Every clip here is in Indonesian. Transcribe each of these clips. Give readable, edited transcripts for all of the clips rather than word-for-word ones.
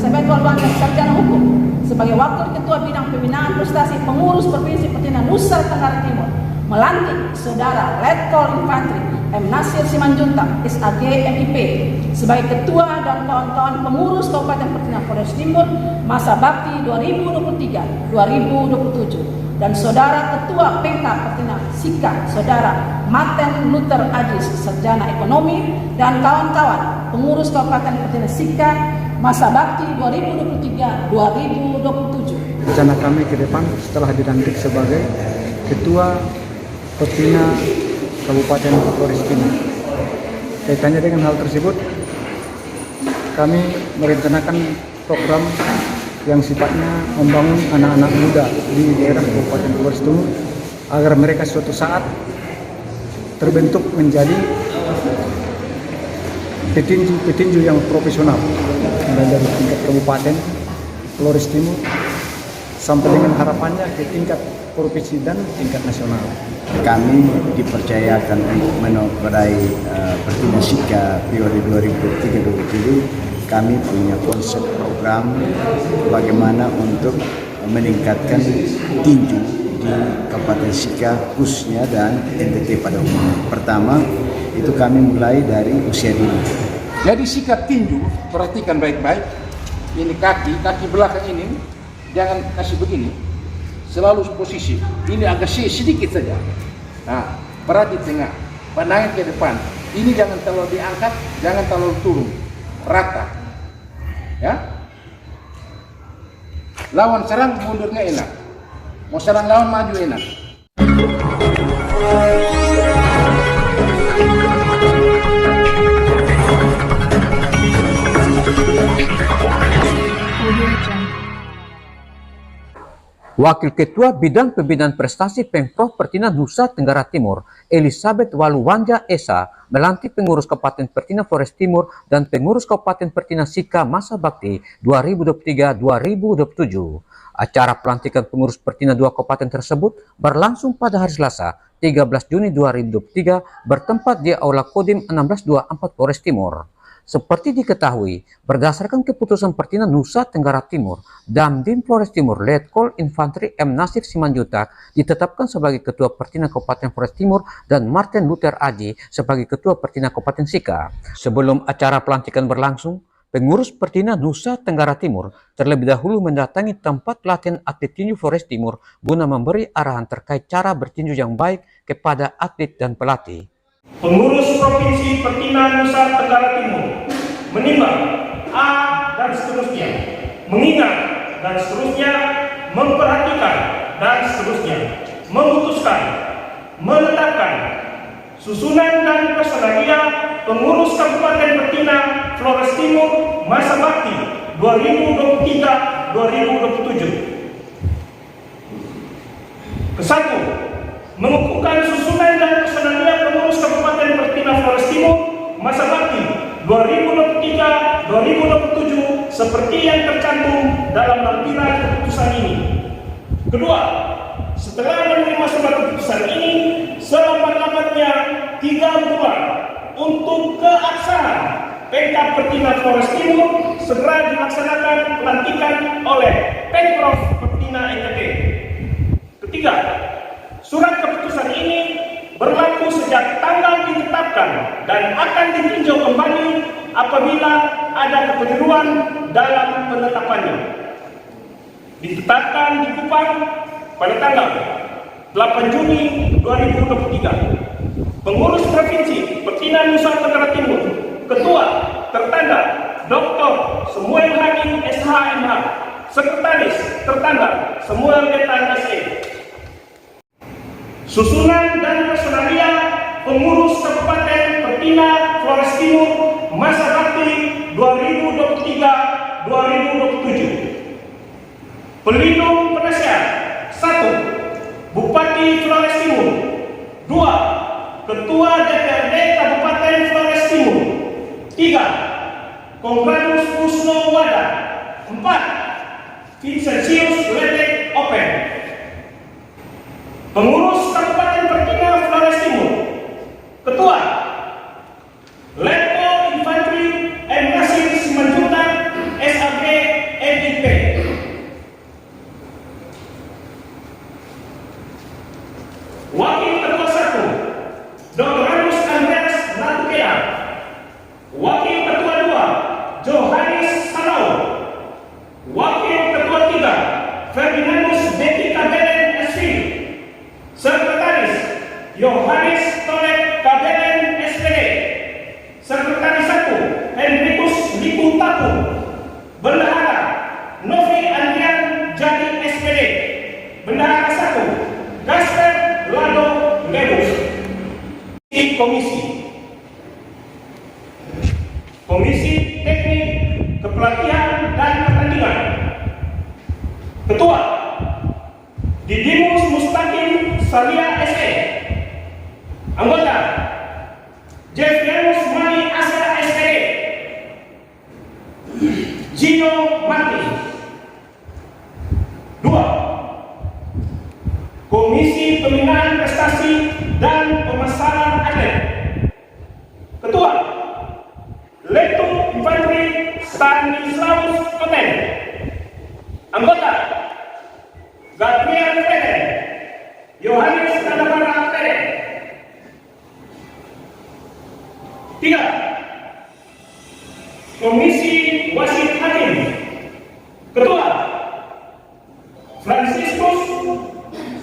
Elisabeth Walwanda, sarjana hukum, sebagai Wakil Ketua Bidang Pembinaan Prestasi Pengurus Provinsi Pertinan Nusa Tenggara Timur, melantik Saudara Letkol Infantri M. Nasir Simanjuntak, SAG MIP, sebagai Ketua dan kawan-kawan pengurus Kabupaten Pertinan Flores Timur masa bakti 2023-2027, dan Saudara Ketua PK Pertinan Sika, Saudara Maten Luther Ajis, sarjana ekonomi, dan kawan-kawan pengurus Kabupaten Pertinan Sika masa bakti 2023-2027. Rencana kami ke depan setelah dilantik sebagai Ketua Pertina Kabupaten Flores Timur. Kaitannya dengan hal tersebut, kami merencanakan program yang sifatnya membangun anak-anak muda di daerah Kabupaten Flores Timur agar mereka suatu saat terbentuk menjadi petinju yang profesional, mulai dari tingkat Kabupaten Flores Timur sampai dengan harapannya ke tingkat provinsi dan tingkat nasional. Kami dipercayakan untuk menodai Pertinan Sika periode 2023-2027. Kami punya konsep program bagaimana untuk meningkatkan tinju di Kabupaten Sika khususnya dan NTT pada umumnya. Pertama, itu kami mulai dari usia dini. Jadi sikap tinju, perhatikan baik-baik. Ini kaki belakang ini jangan kasih begini. Selalu posisi ini agak sedikit saja. Nah, berat di tengah, pandangan ke depan. Ini jangan terlalu diangkat, jangan terlalu turun, rata. Ya. Lawan serang mundurnya enak. Mau serang lawan maju enak. Wakil Ketua Bidang Pembinaan Prestasi Pemprov Pertinan Nusa Tenggara Timur, Elisabeth Walwanda Esa, melantik pengurus Kabupaten Pertinan Flores Timur dan pengurus Kabupaten Pertinan Sika masa bakti 2023-2027. Acara pelantikan pengurus Pertinan 2 kabupaten tersebut berlangsung pada hari Selasa, 13 Juni 2023, bertempat di Aula Kodim 1624 Flores Timur. Seperti diketahui, berdasarkan keputusan Pertinan Nusa Tenggara Timur, Damdim Flores Timur Letkol Infantri M. Nasir Simanjuntak ditetapkan sebagai Ketua Pertinan Kabupaten Flores Timur dan Martin Luther Aji sebagai Ketua Pertinan Kabupaten Sika. Sebelum acara pelantikan berlangsung, pengurus Pertinan Nusa Tenggara Timur terlebih dahulu mendatangi tempat latihan atlet tinju Flores Timur guna memberi arahan terkait cara bertinju yang baik kepada atlet dan pelatih. Pengurus Provinsi Pertinan Nusa Tenggara Timur menimbang A dan seterusnya, mengingat dan seterusnya, memperhatikan dan seterusnya, memutuskan, menetapkan susunan dan personalia pengurus Kabupaten Pertinan Flores Timur masa bakti 2023-2027. Kesatu, mengukuhkan susunan dan personalia pengurus Kabupaten Pertinan Flores Timur masa bakti 2023-2027 seperti yang tercantum dalam lampiran keputusan ini. Kedua, setelah menerima surat keputusan ini, selambat-lambatnya 3 bulan untuk keabsahan Pemkab Pertinan Flores Timur segera dilaksanakan pelantikan oleh Pemprov Pertinan NTT. Ketiga, surat keputusan ini berlaku sejak tanggal ditetapkan dan akan ditinjau kembali apabila ada kekeliruan dalam penetapannya. Ditetapkan di Kupang pada tanggal 8 Juni 2023. Pengurus Provinsi Pertinan Nusa Tenggara Timur, Ketua tertanda Dr. Samuel Hakim SHMH, Sekretaris tertanda Samuel Detan SE. Susunan dan personalia pengurus Kabupaten Pertinan Flores Timur masa bakti 2023-2027. Pelindung penasehat 1. Bupati Flores Timur. 2. Ketua DPRD Kabupaten Flores Timur. 3. Kongradus Kusno Wada. 4. Vincentius Letek Open. Pengurus Kabupaten Pertinan Flores Timur. Ketua Letkol Infantri M. Nasir Simanjuntak, SAG pelatihan dan pertandingan. Ketua Didimus Mustaqim Salia SE. Anggota Jefrianus Mani Asa SE. Gino Martin. 2. Komisi Pembinaan Prestasi dan Pemasaran Atlet. Ketua Letu Infanteri Stanislaus Koten. Anggota Gabriel Feren, Yohanes Tadabara Feren. 3. Komisi Wasit Hakim. Ketua Franciscus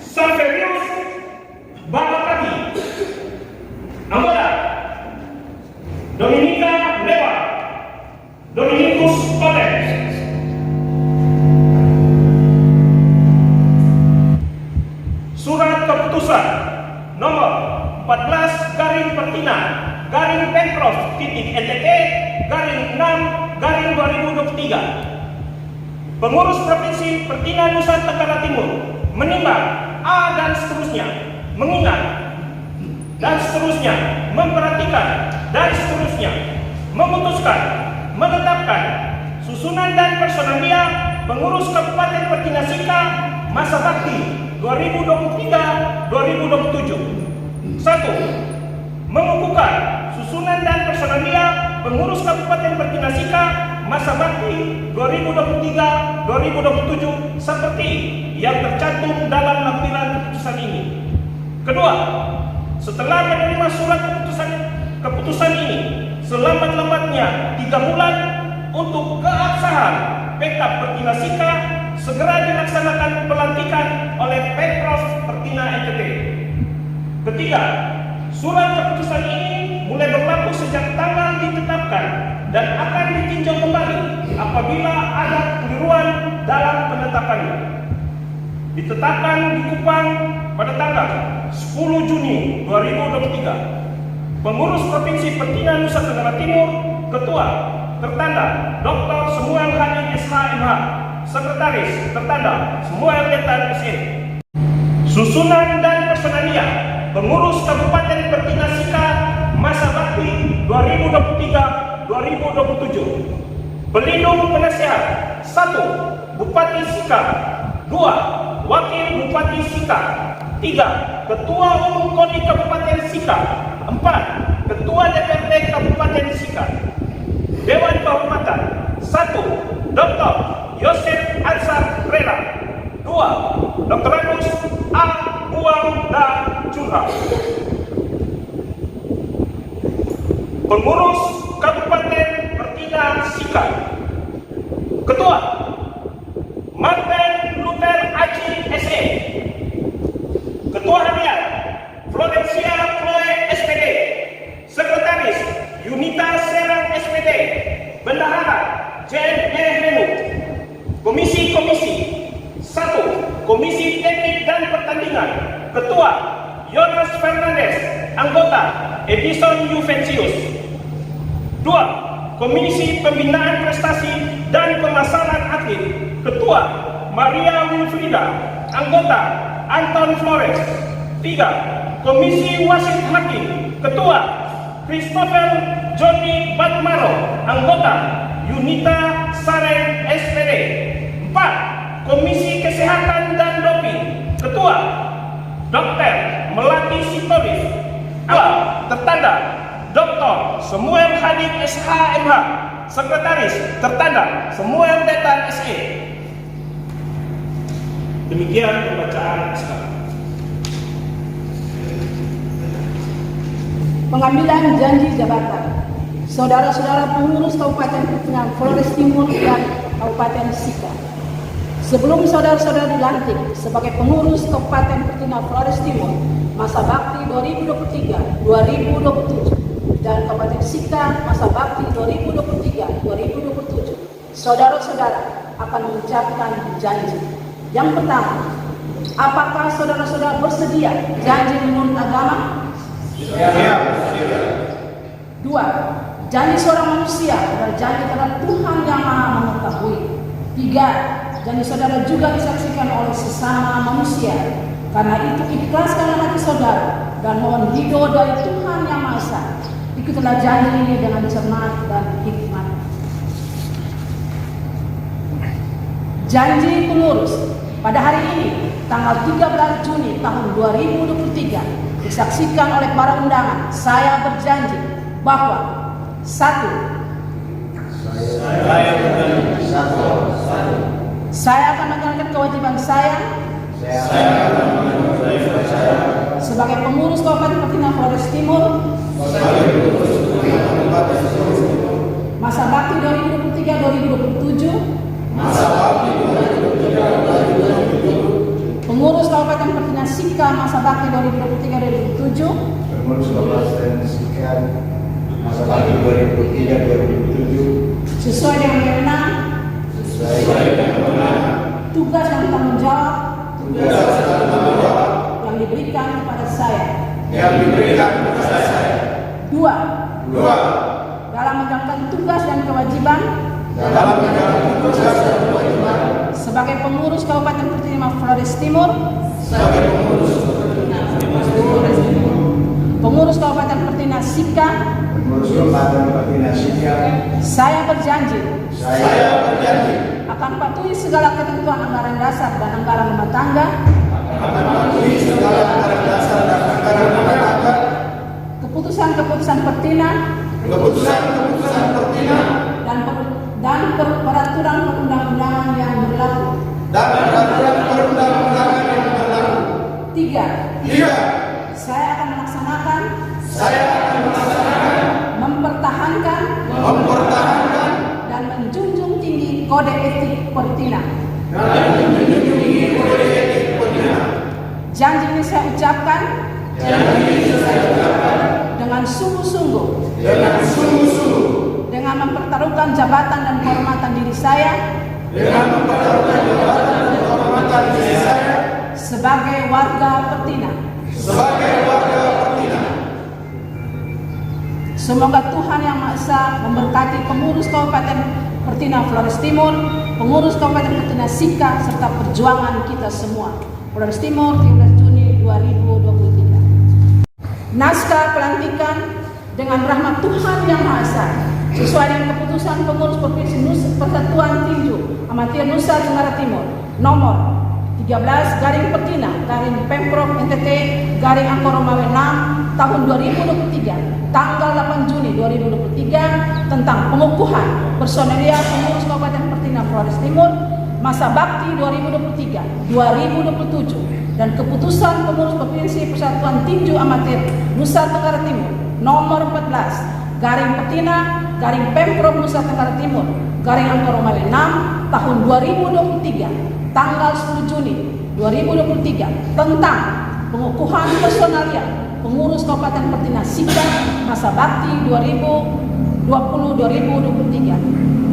Saverius Babakati. Anggota Dominika Lewa, Dominikus Koten. Surat keputusan nomor 14/Pemprov.NTT/6/2023. Pengurus Provinsi Pertina Nusa Tenggara Timur menimbang A dan seterusnya, mengingat dan seterusnya, memperhatikan dan seterusnya, memutuskan, menetapkan susunan dan personalia pengurus Kabupaten Pertina Sika masa bakti 2023-2027. 1. Mengukuhkan susunan dan personalia pengurus Kabupaten Pertina Sika masa bakti 2023-2027 seperti yang tercantum dalam lampiran keputusan ini. Kedua, setelah menerima surat keputusan ini selambat-lambatnya 3 bulan untuk keabsahan Pekap Pertina Sika segera dilaksanakan pelantikan oleh Pemprov Pertina NTT. Ketiga, surat keputusan ini mulai berlaku sejak tanggal ditetapkan dan akan ditinjau kembali apabila ada keliruan dalam penetapannya. Ditetapkan di Kupang pada tanggal 10 Juni 2023. Pengurus Provinsi Pertina Nusa Tenggara Timur, Ketua tertanda Dr. Samuel Hani SHMH, Sekretaris tertanda Samuel Detan SE. Susunan dan personalia pengurus Kabupaten Pertina Sika masa bakti 2023-2027. Pelindung penasehat 1. Bupati Sika. 2. Wakil Bupati Sika. 3. Ketua Umum KONI Kabupaten Sika. 4. Ketua DPRD Kabupaten Sika. Dewan Kehormatan 1. Dr. Yosef Ansar Rela. 2. Dr. Agus A. Buang dan Curah. Pengurus Kabupaten Pertina Sika. Ketua Martin Luther Aji SE. Ketua Harian Florencia Chloe SPD. Sekretaris Yunita Serang SPD. Bendahara Jen E. Henu. Komisi-komisi 1. Komisi Teknik dan Pertandingan. Ketua Jonas Fernandez. Anggota Edison Juvencius. 2. Komisi Pembinaan Prestasi dan Pemasaran Atlet. Ketua Maria Wilfrida. Anggota Anton Flores. 3. Komisi Wasit Hakim. Ketua Christopher Johnny Batmaro. Anggota Yunita Saren SPD. 4. Komisi Kesehatan dan Doping. Ketua Dr. Melati Sitoris. 2. Tertanda Dr. Samuel Hadik SHMH. Sekretaris tertanda Samuel Detan SE. Demikian pembacaan sekarang. Pengambilan janji jabatan saudara-saudara pengurus Kabupaten Pertina Flores Timur dan Kabupaten Sika. Sebelum saudara-saudara dilantik sebagai pengurus Kabupaten Pertina Flores Timur masa bakti 2023-2027 dan Kabupaten Sika masa bakti 2023-2027, saudara-saudara akan mengucapkan janji. Yang pertama, apakah saudara-saudara bersedia janji menurut agama? Siap. 2. Janji seorang manusia adalah janji terhadap Tuhan Yang Maha 3. Janji saudara juga disaksikan oleh sesama manusia. Karena itu ikhlaskanlah hati saudara dan mohon ridho dari Tuhan Yang Maha Esa. Ikutilah janji ini dengan cermat dan hikmat. Janji pengurus. Pada hari ini, tanggal 13 Juni tahun 2023, disaksikan oleh para undangan, saya berjanji bahwa 1. Saya akan menjalankan kewajiban saya sebagai pengurus Kabupaten Pertina Flores Timur masa bakti 2023-2027, pengurus Kabupaten Pertina Sika masa bakti 2023-2027, Pengurus Kabupaten Sika masa bakti 2023-2027 sesuai dengan wewenang, tugas dan tanggung jawab yang diberikan kepada saya. 2. Dalam menjalankan tugas dan kewajiban sebagai pengurus Kabupaten Pertina Flores Timur, pengurus Kabupaten Pertina Sika, saya berjanji akan patuhi segala ketentuan anggaran dasar dan anggaran rumah tangga, keputusan-keputusan Pertina, dan peraturan perundang-undangan yang berlaku. 3. Saya akan melaksanakan, mempertahankan, dan menjunjung tinggi kode etik Pertina. Janji ini saya ucapkan dengan sungguh-sungguh, dengan mempertaruhkan jabatan dan kehormatan diri saya, sebagai warga Pertina. Semoga Tuhan Yang Maha Esa memberkati pengurus Kabupaten Pertina Flores Timur, pengurus Kabupaten Pertina Sika, serta perjuangan kita semua. Flores Timur, 13 Juni 2023. Naskah pelantikan dengan rahmat Tuhan Yang Maha Esa, sesuai dengan keputusan pengurus Provinsi Persatuan Tinju Amatir Nusa Tenggara Timur nomor 13 garing Pertina garing Pemprov NTT garing Angkor Romawi 6 tahun 2023 tanggal 8 Juni 2023 tentang pengukuhan personelia pengurus Kabupaten Pertina Flores Timur masa bakti 2023-2027 dan keputusan pengurus Provinsi Persatuan Tinju Amatir Nusa Tenggara Timur nomor 14 garing Pertina garing Pemprov Nusa Tenggara Timur garing Angkor Romawi 6 tahun 2023 tanggal 10 Juni 2023 tentang pengukuhan personalia pengurus Kabupaten Pertina Sika masa bakti 2020-2023.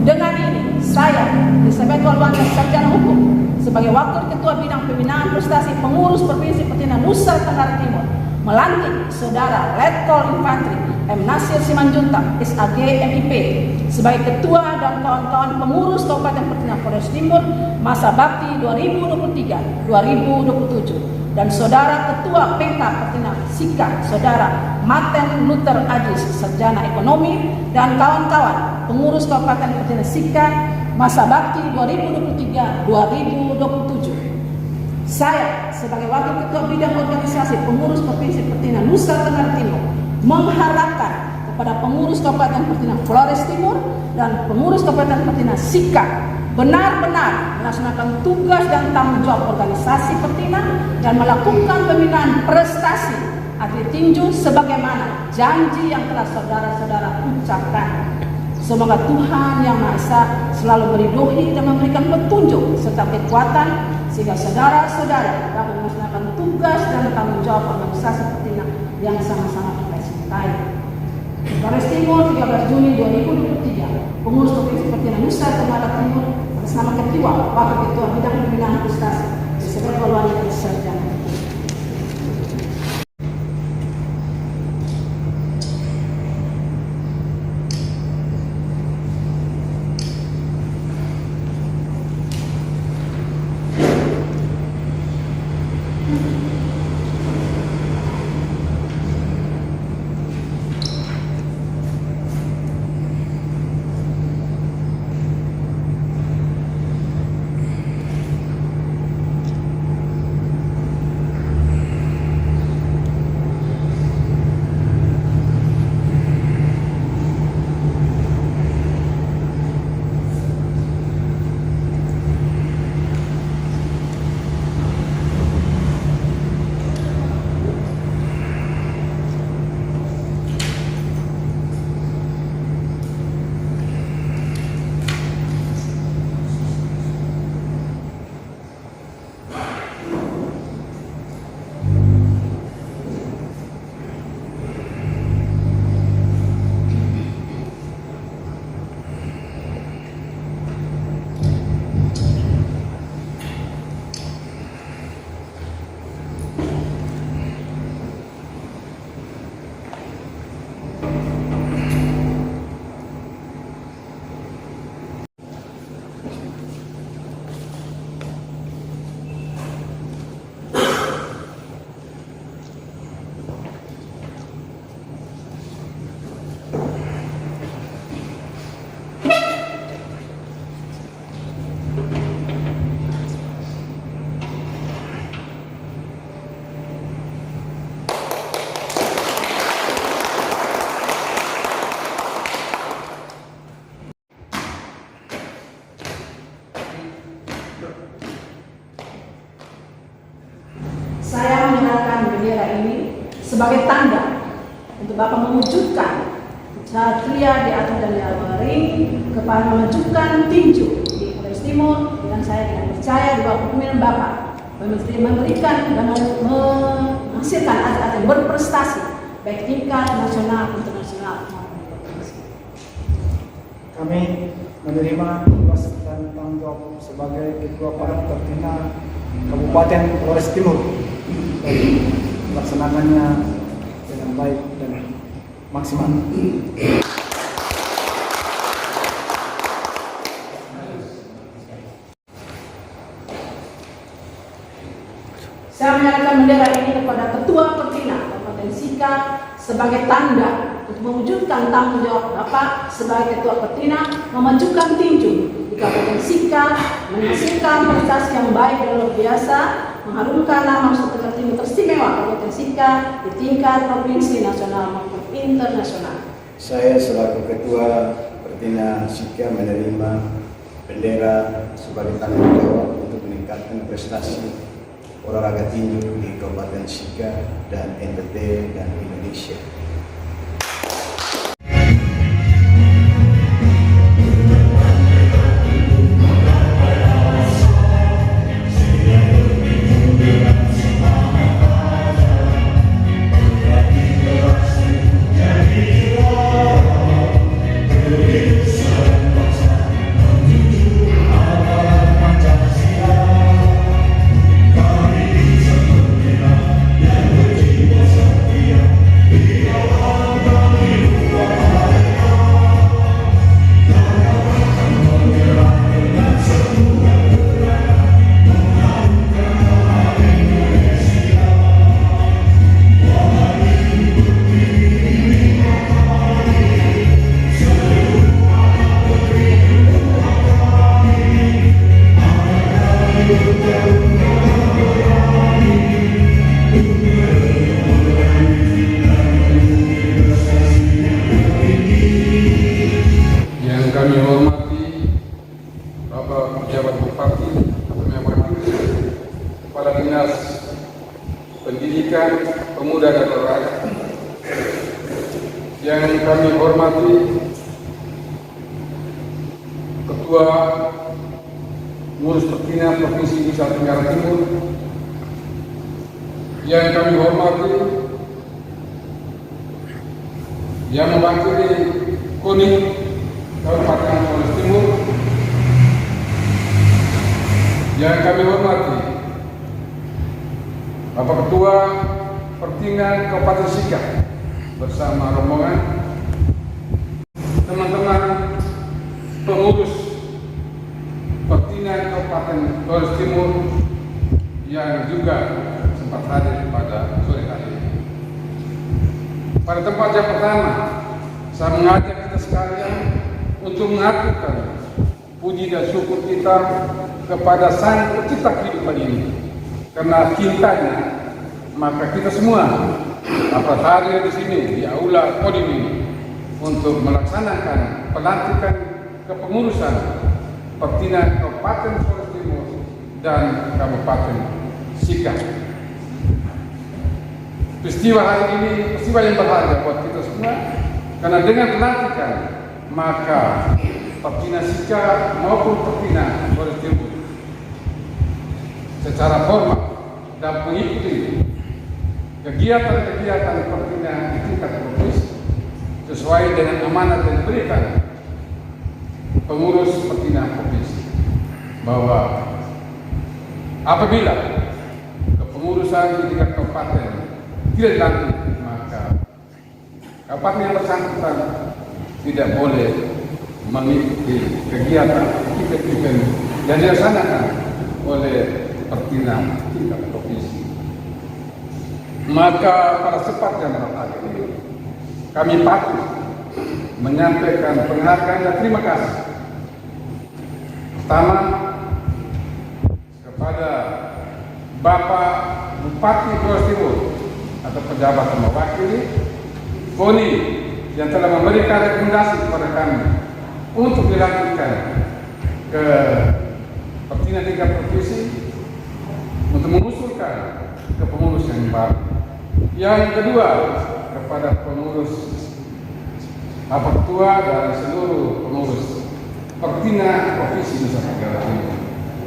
Dengan ini saya, Elizabeth Walwanda Sarjana Hukum, sebagai Wakil Ketua Bidang Pembinaan Prestasi Pengurus Provinsi Pertina Nusa Tenggara Timur, melantik Saudara Letkol Infantri M. Nasir Simanjuntak, SAG MIP, sebagai Ketua dan kawan-kawan pengurus Kabupaten Pertina Flores Timur masa bakti 2023-2027 dan Saudara Ketua PK Pertina Sika, Saudara Maten Luther Ajis, Sarjana Ekonomi, dan kawan-kawan pengurus Kabupaten Pertina Sika masa bakti 2023-2027. Saya sebagai Wakil Ketua Bidang Organisasi Pengurus Provinsi Pertina Nusa Tenggara Timur mengharapkan kepada pengurus Kabupaten Pertina Flores Timur dan pengurus Kabupaten Pertina Sika benar-benar melaksanakan tugas dan tanggung jawab organisasi Pertina dan melakukan pembinaan prestasi atlet tinju sebagaimana janji yang telah saudara-saudara ucapkan. Semoga Tuhan Yang Maha Esa selalu meridhoi dan memberikan petunjuk serta kekuatan sehingga saudara-saudara dapat melaksanakan tugas dan tanggung jawab organisasi Pertina yang sama-sama kita cintai. Flores Timur, 13 Juni 2023, pengurus Provinsi Pertina Nusa Tenggara Timur atas nama Ketua Wakil Ketua Bidang Pembinaan Prestasi Elizabeth Walwanda Sarjana. sebagai tanda untuk Bapak mewujudkan Satria di Atung dan di Albaring kepada memajukan tinju di Flores Timur, dan saya dengan percaya di bawah kepemimpinan Bapak memberikan dan menghasilkan atlet-atlet yang berprestasi baik tingkat nasional, internasional maupun provinsi. Kami menerima tugas dan tanggung jawab sebagai Ketua Para Pertina Kabupaten Flores Timur dan melaksanakannya dengan baik dan maksimal. Saya menyerahkan bendera ini kepada Ketua Pertina Kabupaten Sika sebagai tanda untuk mewujudkan tanggung jawab Bapak sebagai Ketua Pertina memajukan tinju di Kabupaten Sika, menghasilkan prestasi yang baik dan luar biasa, mengharumkan nama Nusa Timur Teristimewa Kabupaten Sika di tingkat provinsi, nasional maupun internasional. Saya selaku Ketua Pertina Sika menerima bendera sebagai tanggung jawab untuk meningkatkan prestasi olahraga tinju di Kabupaten Sika dan NTT dan Indonesia. Kami hormati Bapak Pejabat Bupati, Kepala Dinas Pendidikan, Pemuda dan Olahraga. Yang kami hormati Ketua Pengurus Pertina Provinsi Nusa Tenggara Timur. Yang kami hormati yang mewakili KONI Kabupaten Flores Timur. Yang kami hormati Bapak Ketua Pertina Kabupaten Sika bersama rombongan, teman-teman pengurus Pertina Kabupaten Flores Timur yang juga sempat hadir pada sore hari ini. Pada tempat yang pertama, saya mengajak kita sekalian untuk mengaturkan puji dan syukur kita kepada Sang Pencipta kehidupan ini. Karena cintanya, maka kita semua dapat hadir di sini di aula podium ini untuk melaksanakan pelantikan kepengurusan Pertina Kabupaten Flores Timur dan Kabupaten Sika. Peristiwa hari ini peristiwa yang berharga buat kita semua, karena dengan pelantikan maka Pertina Sika maupun Pertina Flores Timur secara formal dan mengikuti kegiatan-kegiatan Pertina di tingkat provinsi sesuai dengan amanat yang diberikan pengurus Pertina provinsi, bahwa apabila kepengurusan di tingkat kabupaten tidak dilantik, maka kabupaten yang bersangkutan tidak boleh mengikuti kegiatan yang dilaksanakan oleh Pertina tingkat provinsi. Maka pada kesempatan hari ini kami patut menyampaikan penghargaan dan terima kasih pertama kepada Bapak Bupati Flores Timur atau pejabat yang mewakili KONI yang telah memberikan rekomendasi kepada kami untuk dilanjutkan ke Pertina tingkat provinsi untuk mengusulkan kepengurusan yang baru. Yang kedua, kepada pengurus Ketua dan seluruh pengurus Pertina Provinsi Nusa Tenggara Timur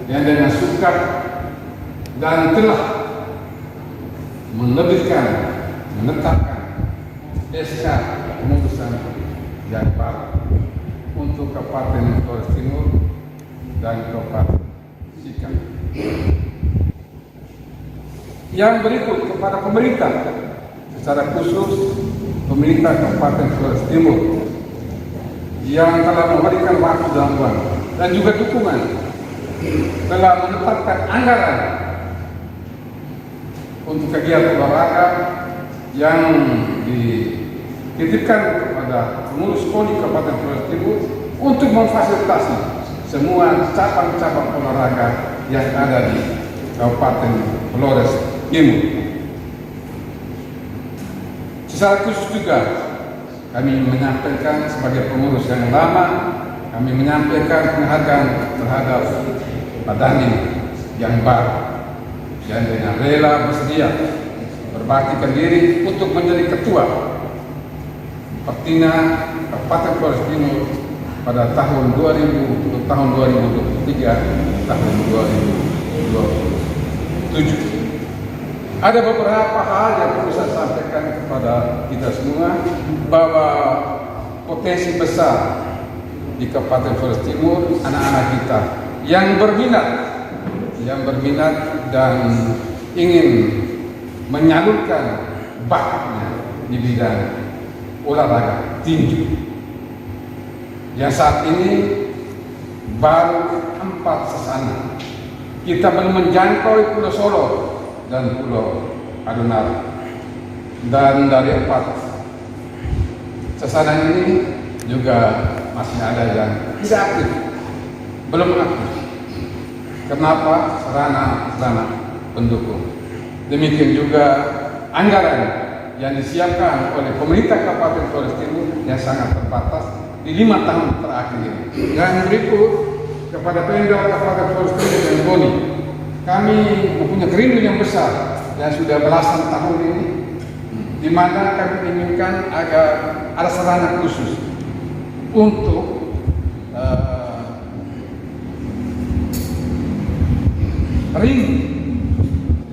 yang dengan suka dan telah menetapkan SK keputusan yang baru untuk Kabupaten Flores Timur dan Kabupaten Sikap. Yang berikut kepada pemerintah, secara khusus pemerintah Kabupaten Flores Timur yang telah memberikan waktu dan uang dan juga dukungan, telah menetapkan anggaran untuk kegiatan olahraga yang dititipkan kepada pengurus KONI Kabupaten Flores Timur untuk memfasilitasi semua cabang-cabang olahraga yang ada di Kabupaten Flores Timur. Secara khusus juga kami menyampaikan sebagai pengurus yang lama, kami menyampaikan penghargaan terhadap Pak Dhani yang baru yang dengan rela bersedia berbaktikan diri untuk menjadi ketua Pertina Kabupaten Flores Timur pada tahun 2023 tahun 2027. Ada beberapa hal yang perlu saya sampaikan kepada kita semua, bahwa potensi besar di Kabupaten Flores Timur anak-anak kita yang berminat dan ingin menyalurkan bakatnya di bidang olahraga tinju. Yang saat ini baru 4 sesana. Kita belum menjangkau Pulau Solo dan Pulau Adunara. Dan dari 4 sesana ini juga masih ada yang tidak aktif, belum aktif. Kenapa? Sarana pendukung. Demikian juga anggaran yang disiapkan oleh pemerintah Kabupaten Flores Timur yang sangat terbatas di 5 tahun terakhir ini. Yang berikut kepada Pemda Kabupaten Flores Timur dan KONI, kami mempunyai kerinduan yang besar yang sudah belasan tahun ini, di mana kami inginkan agar ada sarana khusus untuk ring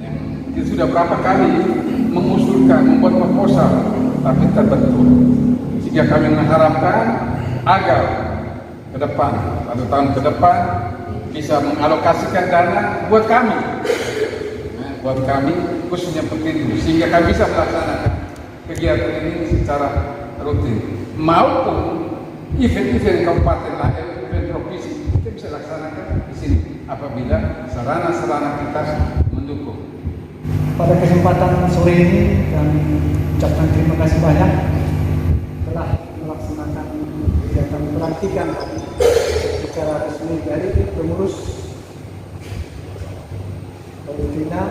yang kita sudah berapa kali mengusulkan, membuat proposal, tapi terbentuk. Sehingga kami mengharapkan agar ke depan, atau tahun ke depan, bisa mengalokasikan dana buat kami, khususnya petinju, sehingga kami bisa melaksanakan kegiatan ini secara rutin, maupun event-event kabupaten lain, event provinsi, kita bisa laksanakan di sini apabila sarana-sarana kita mendukung. Pada kesempatan sore ini kami ucapkan terima kasih banyak telah melaksanakan kegiatan pelantikan secara resmi dari pengurus Pertina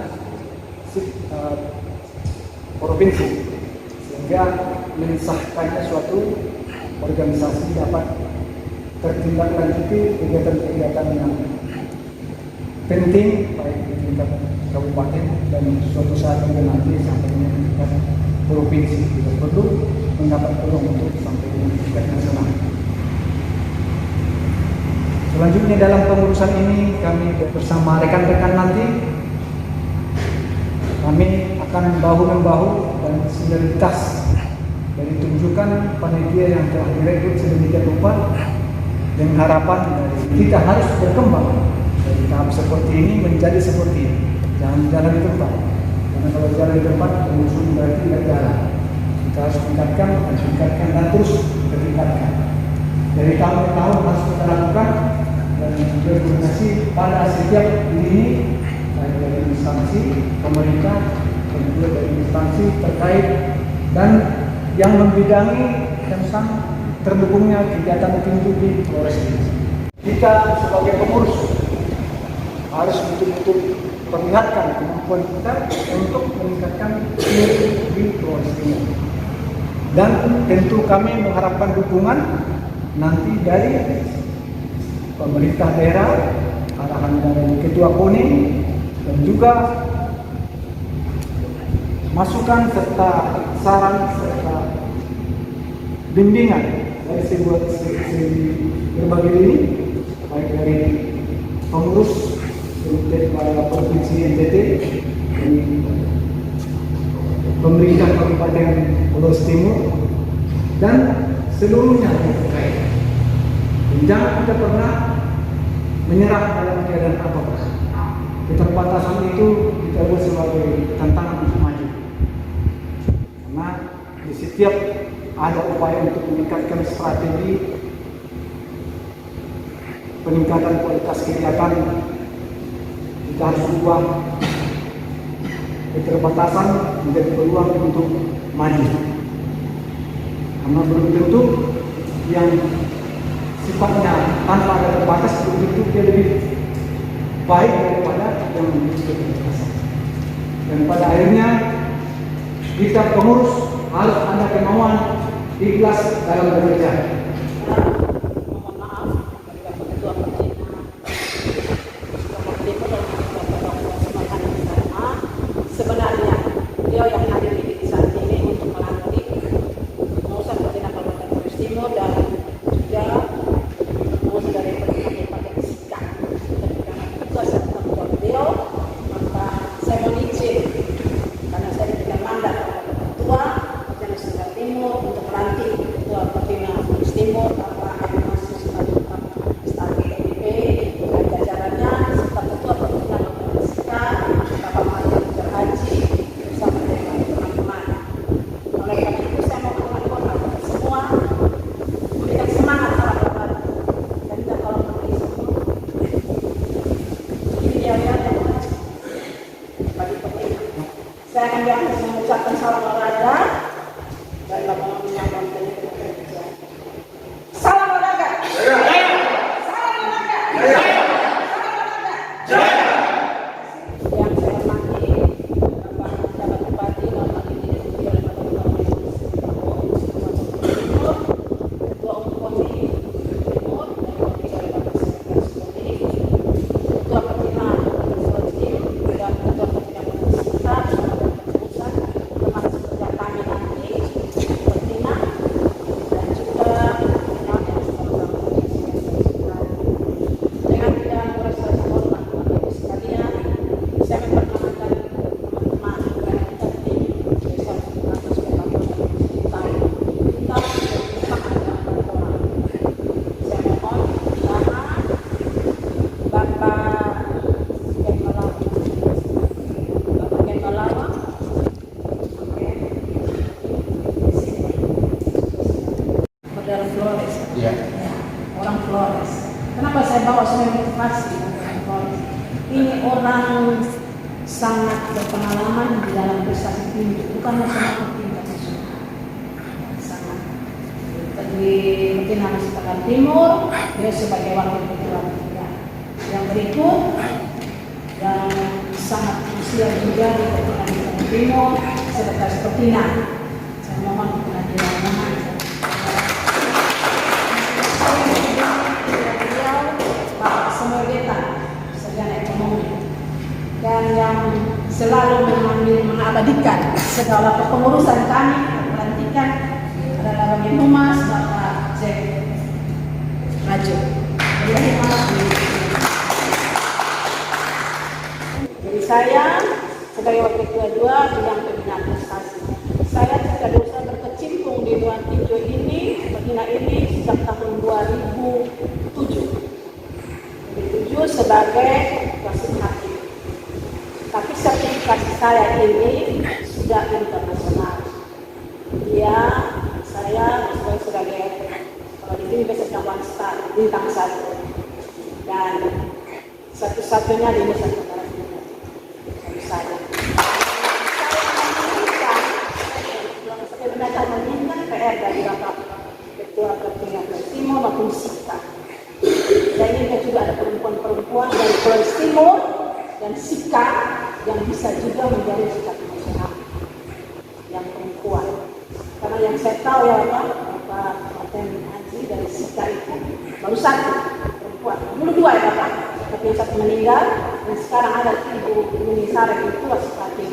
provinsi, sehingga mensahkannya suatu organisasi dapat tertindaklanjuti kegiatan-kegiatan yang penting baik di tingkat kabupaten dan suatu saat juga nanti sampai dengan tingkat provinsi. Tidak perlu mendapat peluang untuk sampai dengan tingkat nasional. Selanjutnya dalam pengurusan ini kami bersama rekan-rekan nanti kami akan bahu-membahu dan sinergitas dari tunjukkan panitia yang telah direkrut sedemikian rupa dengan harapan dari kita harus berkembang dari tahap seperti ini menjadi seperti ini. Jangan jalan di tempat, karena kalau jalan di tempat pengurusan berarti tidak jalan. Kita harus tingkatkan dan terus ditingkatkan. Dari tahun ke tahun harus kita lakukan dan berkoordinasi pada setiap lini, baik dari instansi pemerintah dan juga dari instansi terkait dan yang membidangi tentang terdukungnya kegiatan tinju di Flores ini. Kita sebagai pengurus harus betul-betul perlihatkan kemampuan kita untuk meningkatkan tinju di Flores ini. Dan tentu kami mengharapkan dukungan nanti dari pemerintah daerah, arahan dari Ketua KONI dan juga masukan serta saran serta bimbingan dari segi berbagai ini, baik dari pengurus provinsi NTT, pemerintah Kabupaten Flores Timur, dan seluruhnya terkait. Jangan kita pernah menyerah dalam keadaan apapun. Keterbatasan itu kita buat sebagai tantangan untuk maju. Karena di setiap ada upaya untuk meningkatkan strategi peningkatan kualitas kegiatan, kita harus ubah keterbatasan menjadi peluang untuk maju. Karena belum tentu yang sifatnya tanpa ada terbatas belum tentu dia lebih baik daripada yang memiliki keterbatasan. Dan pada akhirnya kita pengurus harus ada kemauan ikhlas dalam bekerja. Mohon maaf kepada Ketua Pertina, sebenarnya beliau yang hadir di saat ini untuk melantik pengurusan Pertina Kabupaten Flores Timur dan juga pengurusan dari Kabupaten Sika. Dan karena itu saya ketua beliau, maka saya mohon izin karena saya diberikan mandat oleh Ketua Pertina Sika Timur untuk melantik Ketua Pertina Flores Timur Bapak Masih Simanjuntak STAPP dan jajarannya serta Ketua Pertina Kabupaten Sika Bapak Martin Haji bersama dengan teman-teman. Oleh karena itu saya mau mengucapkan kepada semua memberikan semangat para bapak dan kita tolong memberi semua. Ini dia yang bagi pemerintah. Saya akan biarkan mengucapkan salam olahraga dan Bapak menyampaikan kerja. Salam olahraga. Salam olahraga. Yang saya hormati Bapak Jabat Bupati Bapak Didi oleh Bapak Ketua Umum Komisi Timur dan Komisi oleh Bapak Sekretaris Komisi, Ketua Pertina Flores Timur dan Ketua Pertina Flores Sika bersama dengan kepengurusan termasuk kerja kami nanti Pertina dan juga kawan-kawan yang sama-sama dengan tidak merasa hormat Bapak Ibu sekalian, saya memperkenalkan teman-teman yang kita di desa Kabupaten Sika tahu kita bersama dengan teman-teman. Saya mohon pertama Bapak Ken Malawa, Saudara Flores. Ya. Orang Flores. Kenapa saya bawa semua motivasi orang Flores? Ini orang sangat berpengalaman di dalam prestasi tinju, bukan nasional tapi internasional. Sangat. Di Pertina Nusa Timur, dia sebagai wakil ketua ketiga. Yang berikut yang sangat krusial juga di Pertina Nusa Timur, Sekretaris Pertina. Saya mohon kehadirannya. Beliau Pak Semerdeta, sarjana ekonomi, dan yang selalu mengabadikan segala kepengurusan kami pelantikan adalah Bagian Humas Bapak Jack Raju. Jadi saya sebagai wakil ketua 2 bidang pembinaan prestasi. Saya jika dosa berkecimpung di dunia tinju ini, Pertina ini sejak tahun 2007. 2007 sebagai wasit hakim. Tapi sertifikasi saya ini sudah internasional. Saya sebagai kalau di sini biasa one star, bintang 1 dan satu-satunya di Nusa Tenggara Timur. Saya menginginkan PR dari Bapak Ketua Pertina Flores Timur maupun Sika. Dan ini juga ada perempuan-perempuan dari Flores Timur dan Sika yang bisa juga menjadi sikap nasional yang perempuan. Karena yang saya tahu ya Bapak Martin Haji dari Sika itu baru 1 perempuan. Dulu 2 ya Bapak, tapi yang 1 meninggal dan sekarang ada Ibu Yuni Sarek itu sebagai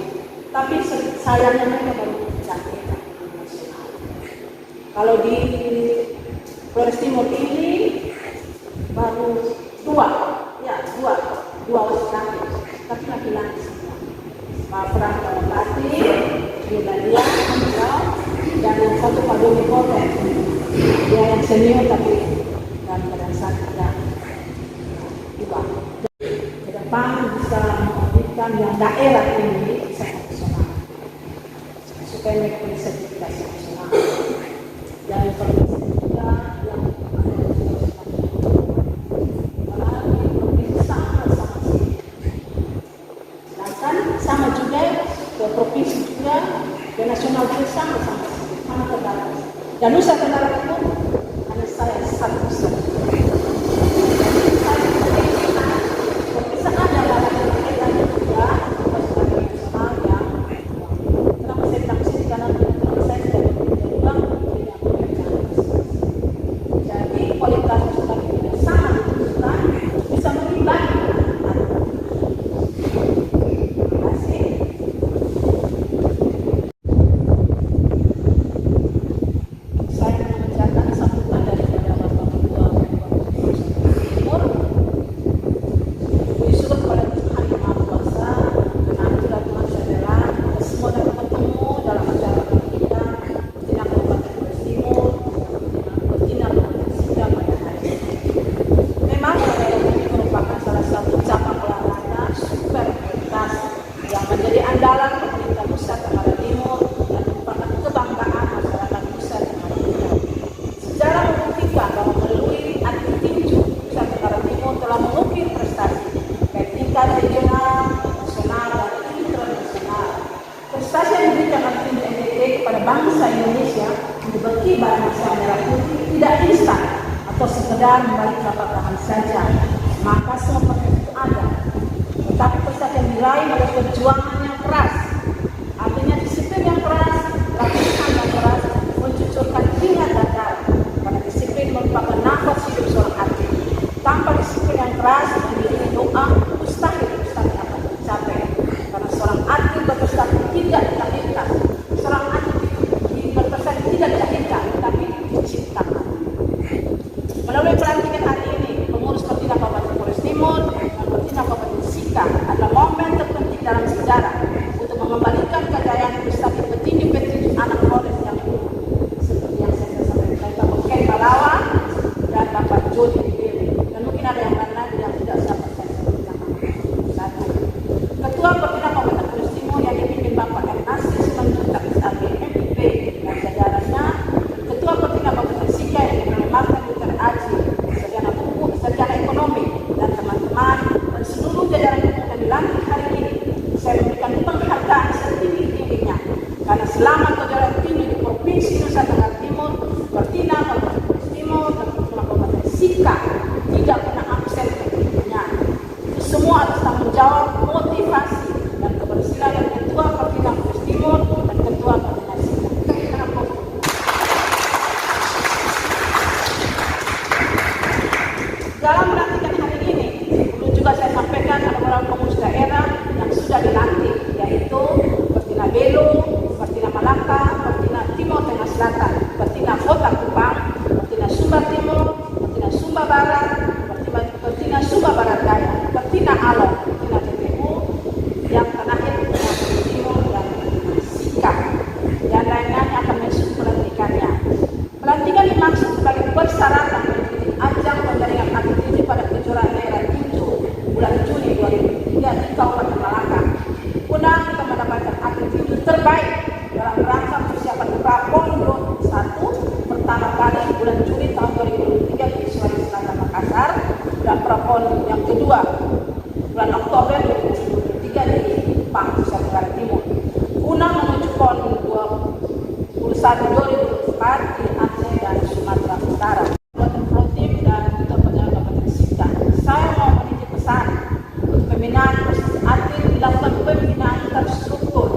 Tapi sayangnya mereka baru dilantik nasional. Kalau di Flores Timur ini baru dua laki-laki, tapi laki-laki semua. Pak Frank Bupati, Yudalia, dan yang satu Pak Doni Koten. Dia yang senior tapi dan pada saat ada dua. Ke depan bisa menghadirkan yang daerah ini bisa nasional, supaya mereka bisa sertifikasi nasional. Dan provinsi juga yang sama juga ke provinsi juga ke nasional juga sama Tenggara. Dan Nusa Tenggara Timur hanya saya satu. Perpisahan yang ada di daerah juga sebagai nasional yang kenapa saya bilang sini karena saya sudah berulang jadi kualitas sudah tidak sama ditunjukkan bisa menilai. Bangsa Indonesia dibagi bangsa merah putih tidak instan atau sekedar membalik telapak tangan saja, maka semua proses itu ada. Tetapi prestasi yang diraih melalui perjuangan yang keras, artinya disiplin yang keras, latihan yang keras, mencucurkan keringat dan darah. Karena disiplin merupakan nafas hidup seorang atlet. Tanpa disiplin yang keras dan diiringi doa, mustahil prestasi akan tercapai. Karena seorang atlet berprestasi tidak dilahirkan. Seorang atlet tidak dilahirkan, tapi diciptakan. Melalui pelantikan hari ini, pengurus Pertina Kabupaten Flores Timur dan Pertina Kabupaten Sika adalah momen terpenting dalam sejarah untuk mengembalikan kejayaan prestasi petinju-petinju anak Flores yang dulu, seperti yang saya sampaikan Bapak Ken Balawa dan Bapak Jody Dewi. Dan mungkin ada yang lain lagi yang tidak dapat saya sebutkan. Satu, Ketua Pertina Kabupaten Flores Timur yang dipimpin Bapak M. Nasir Simanjuntak SAB MPP dan jajarannya, Ketua Pertina Kabupaten Sika yang diperlemarkan Dr. Aji, sarjana hukum, sarjana ekonomi, dan teman-teman dan seluruh jajaran hukum yang dilantik hari ini, saya memberikan penghargaan setinggi-tingginya karena selama jajaran tinggi di Provinsi Nusa Tenggara Timur, Pertina Kabupaten Flores Timur dan Pertina Kabupaten Sika tidak pernah absen tentunya. Itu semua atas tanggung jawab, motivasi, dan kebersihan Ketua Pertina Flores Timur dan Ketua Pertina Sika. Dalam pelantikan hari ini, perlu juga saya sampaikan ada beberapa pengurus daerah yang sudah dilantik, yaitu Pertina Belu, Pertina Malaka, Pertina Timur Tengah Selatan, Pertina Kota Kupang, Pertina Sumba Timur, Pertina Sumba Barat, Pertina Sumba Barat Daya, Pertina Alor, Pertina TPU, yang terakhir Pertina Timur dan Pertina Sika, dan lain-lainnya akan masuk pelantikannya. Pelantikan dimaksud sebagai persyaratan ajang penjaringan atlet tinju pada kejuaraan daerah tinju bulan Juni 2003 di Kabupaten Malaka. Guna kita mendapatkan atlet tinju terbaik dalam rangka persiapan Prapon 1 pertama kali bulan Juni tahun 2003 di Sulawesi Selatan Makassar dan Prapon yang kedua bulan Oktober 2023 di Kupang, Nusa Tenggara Timur. Guna menuju PON 21 2024 di Aceh dan Sumatera Utara. Saya mau menitip pesan untuk pembinaan proses atlet dilakukan pembinaan terstruktur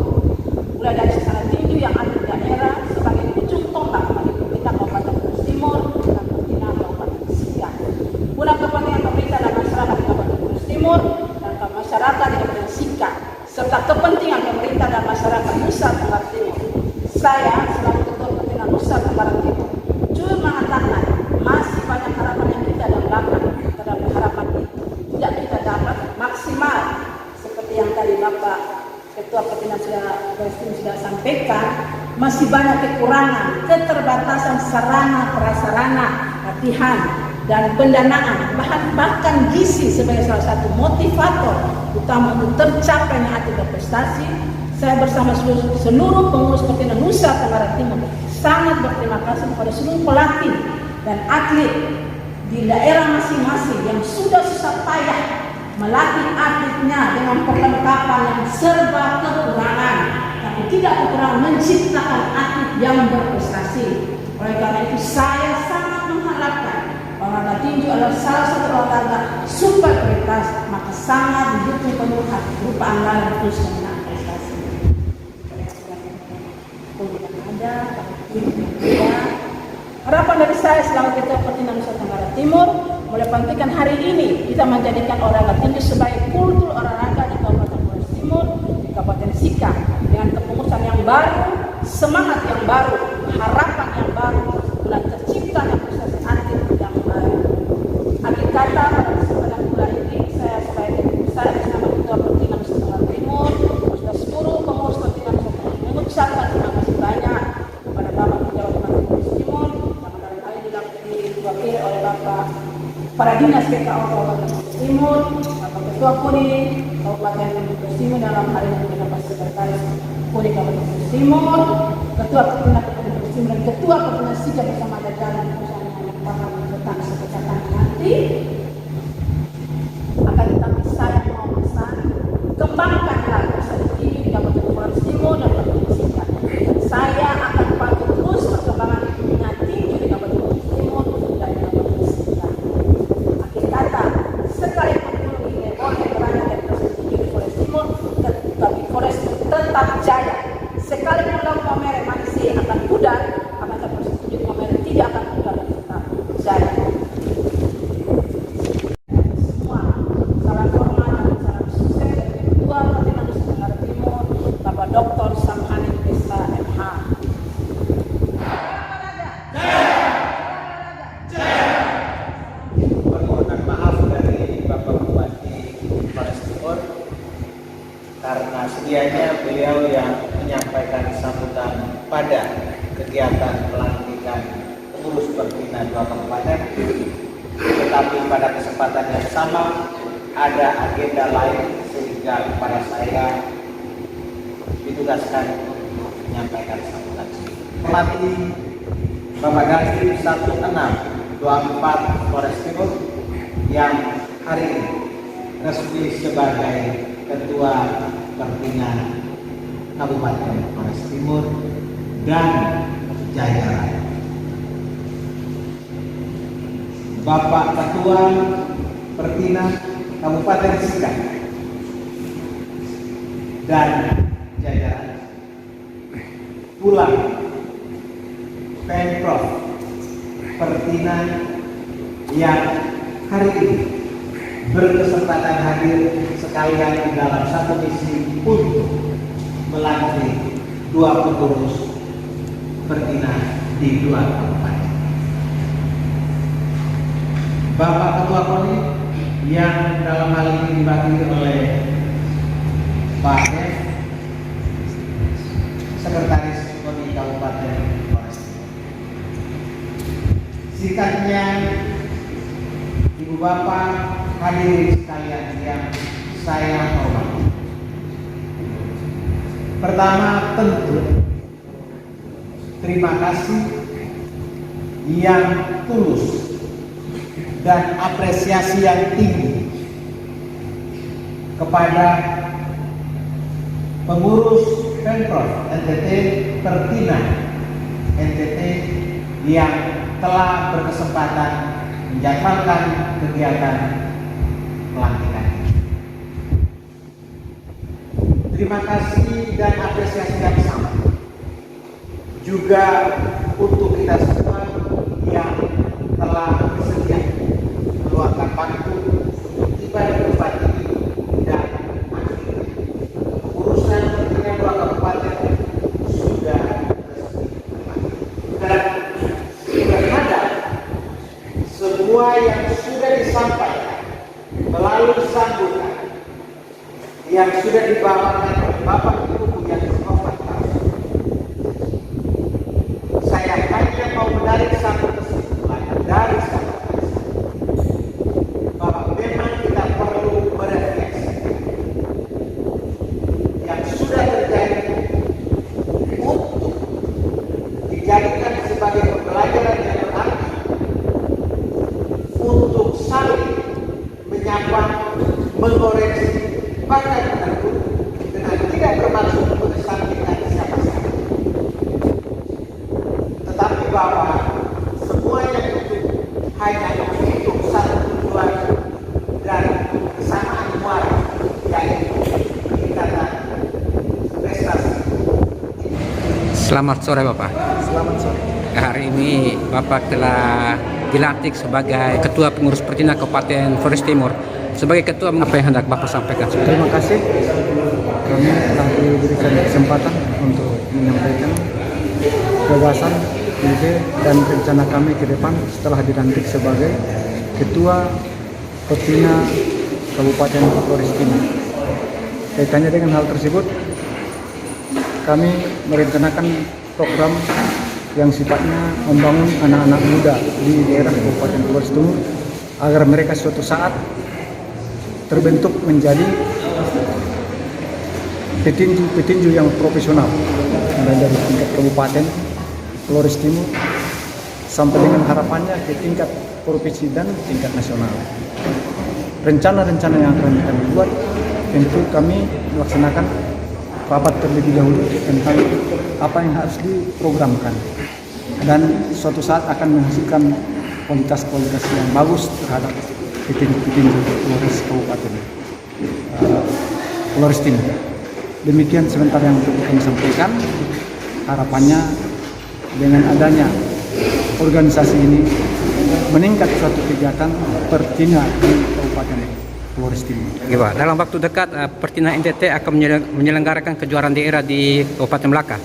mulai dari secara tinju yang ada di daerah sebagai ujung tombak bagi Pertina Kabupaten Flores Timur dan Pertina Kabupaten Sika. Guna kepentingan pemerintah dan masyarakat di Kabupaten Flores Timur dan masyarakat di Kabupaten Sika, serta kepentingan pemerintah dan masyarakat Nusa Tenggara Timur. Saya selaku Ketua Pertinas Nusa Tenggara Timur jujur mengatakan masih banyak harapan yang kita dambakan, terhadap harapan itu tidak kita dapat maksimal seperti yang tadi Bapak Ketua Pertinas sudah sampaikan. Masih banyak kekurangan, keterbatasan sarana prasarana latihan dan pendanaan, bahkan gizi sebagai salah satu motivator utama untuk tercapainya atlet berprestasi. Saya bersama seluruh pengurus Pertinas Nusa Tenggara Timur sangat berterima kasih kepada seluruh pelatih dan atlet di daerah masing-masing yang sudah susah payah melatih atletnya dengan perlengkapan yang serba kekurangan, tapi tidak kekurangan menciptakan atlet yang berprestasi. Oleh karena itu saya sangat mengharapkan olahraga tinju adalah salah satu olahraga super prioritas, maka sangat didukung penuh berupa anggaran khusus dan prestasi. Harapan dari saya selaku Ketua Pertinas Nusa Tenggara Timur, mulai pentingkan hari ini kita menjadikan olahraga tinju sebagai kultur olahraga di Kabupaten Flores Timur, di Kabupaten Sika, dengan kepengurusan yang baru, semangat yang baru, harapan yang baru, mulai terciptanya prestasi atlet yang baru. Akhir kata pada kesempatan bulan ini saya sebagai bersama Ketua Pertinas Nusa Tenggara Timur, beserta seluruh pengurus Pertinas Nusa Tenggara Timur mengucapkan terima kasih banyak kepada Bapak Pejabat Bupati Flores Timur, yang dalam hal ini diwakili oleh Bapak para dinas PKO Kabupaten Flores Timur, Bapak Ketua Koni Kabupaten Flores Timur dalam hal ini Bapak Sekretaris Koni Kabupaten Flores Timur, Ketua Pertinas Kabupaten Flores Timur dan Ketua Pertinas Sika bersama jajaran perusahaan yang bakal tentang sekecatan nanti. Akan tetapi saya mau pesan, kembangkanlah prestasi tinju di Kabupaten Flores Timur dan Pertinas Sika. Saya akan pantau terus perkembangan dunia tinju di Kabupaten Flores Timur dan Kabupaten Sika. Akhir kata, sekalipun ini boleh berada dari prestasi tinju di Flores Timur, tetapi Flores tetap jaya. Sekalipun Lampau Merah manusia akan pudar, akan prestasi tinju di Lampau Merah tidak akan pudar dan tetap jaya. Semua salam hormat dan salam sukses dari Ketua Pertinas Nusa Tenggara Timur, Bapak Dr. Samhani Desa MH. Permohonan maaf dari Bapak Bupati Flores Timur karena sedianya beliau yang menyampaikan sambutan pada kegiatan pelantikan pengurus Pertinas 2 Kabupaten, tetapi pada kesempatan yang sama ada agenda lain sehingga kepada saya ditugaskan untuk menyampaikan sambutan. Hormati Bapak Ganti 1624 Flores Timur yang hari ini resmi sebagai Ketua Pertinas Kabupaten Flores Timur dan jajaran. Bapak Ketua Pertinas Kabupaten Sika dan jajaran, pulang Pemprov Pertinas yang hari ini berkesempatan hadir sekalian dalam satu misi untuk melantik 2 pengurus Pertinas di 2 kabupaten. Bapak Ketua Koni yang dalam hal ini diwakili oleh Pak Dev, Sekretaris Koni Kabupaten Flores Timur. Sikapnya Ibu Bapak hadirin sekalian yang saya hormati. Pertama tentu terima kasih yang tulus dan apresiasi yang tinggi kepada pengurus Pemprov NTT Pertinas NTT yang telah berkesempatan menjadwalkan kegiatan pelantikan. Terima kasih dan apresiasi yang sama juga untuk kita semua yang telah bersedia meluangkan waktu untuk tiba di tempat ini dan akhirnya sambutan yang sudah dibawakan oleh Bapak Ibu yang berkompeten. Saya hanya mau menarik satu kesimpulan dari sambutan bahwa memang kita perlu merefleksi yang sudah terjadi untuk dijadikan sebagai pembelajaran yang berarti untuk saling menyapa, mengoreksi, bahkan menegur dengan tidak bermaksud mengesampingkan siapa-siapa. Tetapi bahwa semuanya itu hanya untuk satu tujuan dan kesamaan muara, yaitu peningkatan prestasi. Selamat sore Bapak. Selamat sore. Hari ini Bapak telah dilantik sebagai Ketua Pengurus Pertina Kabupaten Flores Timur. Sebagai Ketua, apa yang hendak Bapak sampaikan? Terima kasih. Kami telah diberikan kesempatan untuk menyampaikan gagasan, ide, dan rencana kami ke depan setelah dilantik sebagai Ketua Pertina Kabupaten Flores Timur. Kaitannya dengan hal tersebut, kami merencanakan program yang sifatnya membangun anak-anak muda di daerah Kabupaten Flores Timur agar mereka suatu saat terbentuk menjadi petinju yang profesional, mulai dari tingkat Kabupaten Flores Timur sampai dengan harapannya ke tingkat provinsi dan tingkat nasional. Rencana-rencana yang akan kami buat, tentu kami melaksanakan rapat terlebih dahulu tentang apa yang harus diprogramkan dan suatu saat akan menghasilkan kualitas-kualitas yang bagus terhadap petinju Flores Kabupaten Flores Timur. Demikian sebentar yang perlu kami sampaikan. Harapannya dengan adanya organisasi ini meningkat suatu kegiatan Pertina di Kabupaten Flores Timur. Ya, Pak. Dalam waktu dekat Pertina NTT akan menyelenggarakan kejuaraan daerah di Kabupaten Melaka.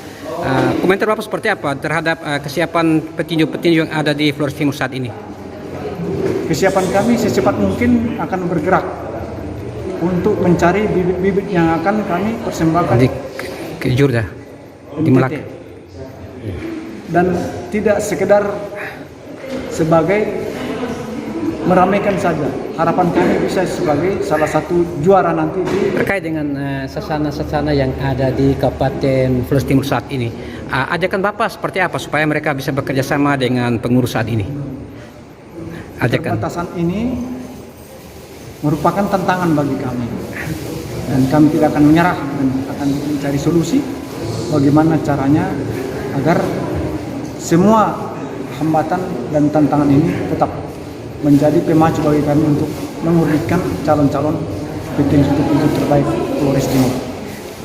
Komentar Bapak seperti apa terhadap kesiapan petinju-petinju yang ada di Flores Timur saat ini? Kesiapan kami secepat mungkin akan bergerak untuk mencari bibit-bibit yang akan kami persembahkan Di Kejurda, di Melaka. Dan tidak sekedar sebagai meramaikan saja. Harapan kami bisa sebagai salah satu juara nanti Terkait dengan sasana-sasana yang ada di Kabupaten Flores Timur saat ini, ajakan Bapak seperti apa supaya mereka bisa bekerja sama dengan pengurus saat ini? Ajakan. Keterbatasan ini merupakan tantangan bagi kami dan kami tidak akan menyerah dan akan mencari solusi bagaimana caranya agar semua hambatan dan tantangan ini tetap menjadi pemacu bagi kami untuk mengurutkan calon-calon petinju terbaik Flores Timur.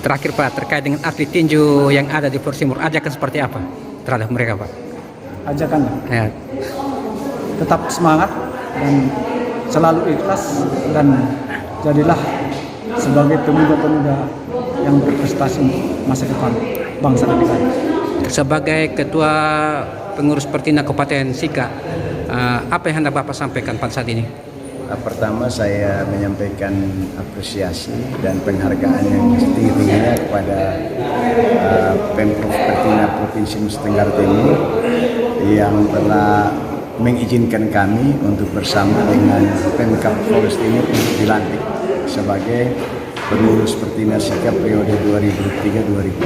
Terakhir Pak, terkait dengan atlet tinju yang ada di Flores Timur, ajakan seperti apa terhadap mereka Pak? Ajakannya Ya. tetap semangat dan selalu ikhlas dan jadilah sebagai pemuda-pemuda yang berprestasi masa depan bangsa dan negara. Sebagai Ketua Pengurus Pertina Kabupaten Sika, apa yang hendak Bapak sampaikan pada saat ini? Pertama saya menyampaikan apresiasi dan penghargaan yang setinggi-tingginya kepada Pemprov Pertina Provinsi Nusa Tenggara Timur yang telah mengizinkan kami untuk bersama dengan Pemkab Flores Timur untuk dilantik sebagai pengurus Pertina Sika periode 2003-2007.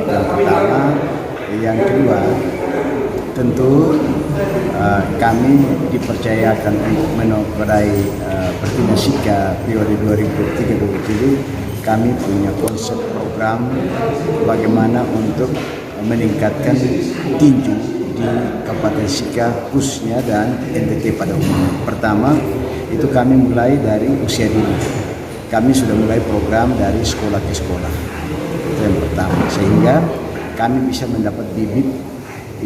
Yang pertama, yang kedua, tentu kami dipercayakan untuk menodai Pertina Sika periode 2003-2007. Kami punya konsep program bagaimana untuk meningkatkan tinju di Kabupaten Sika khususnya dan NTT pada umumnya. Pertama, itu kami mulai dari usia dini. Kami sudah mulai program dari sekolah ke sekolah. Itu yang pertama, sehingga kami bisa mendapat bibit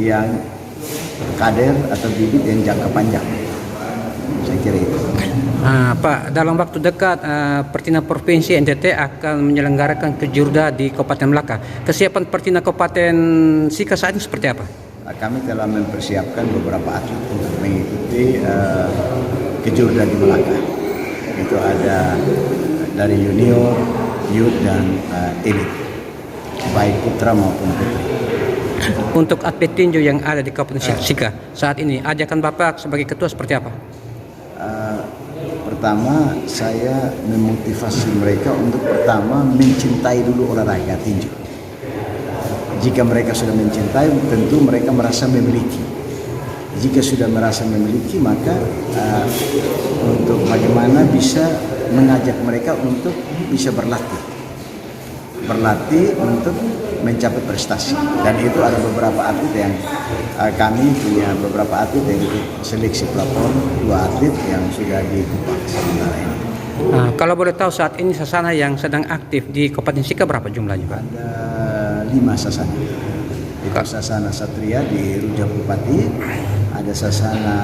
yang kader atau bibit yang jangka panjang. Saya kira itu. Pak, dalam waktu dekat Pertina Provinsi NTT akan menyelenggarakan kejurda di Kabupaten Melaka. Kesiapan Pertina Kabupaten Sika saat ini seperti apa? Kami telah mempersiapkan beberapa atlet untuk mengikuti kejurda di Melaka. itu ada dari junior, youth dan elite, baik putra maupun putri. Untuk atlet tinju yang ada di Kabupaten Sika saat ini, ajakan Bapak sebagai ketua seperti apa? Pertama, saya memotivasi mereka untuk pertama mencintai dulu olahraga tinju. Jika mereka sudah mencintai, tentu mereka merasa memiliki. Jika sudah merasa memiliki, maka untuk bagaimana bisa mengajak mereka untuk bisa berlatih untuk mencapai prestasi. Dan itu ada beberapa atlet yang kami punya beberapa atlet yang ikut seleksi pelapor, 2 atlet yang sudah di Kupang sementara ini. Kalau boleh tahu saat ini sasana yang sedang aktif di Kabupaten Sika berapa jumlahnya, Pak? Ada 5 sasana. Itu sasana Satria di Rujak Bupati, ada sasana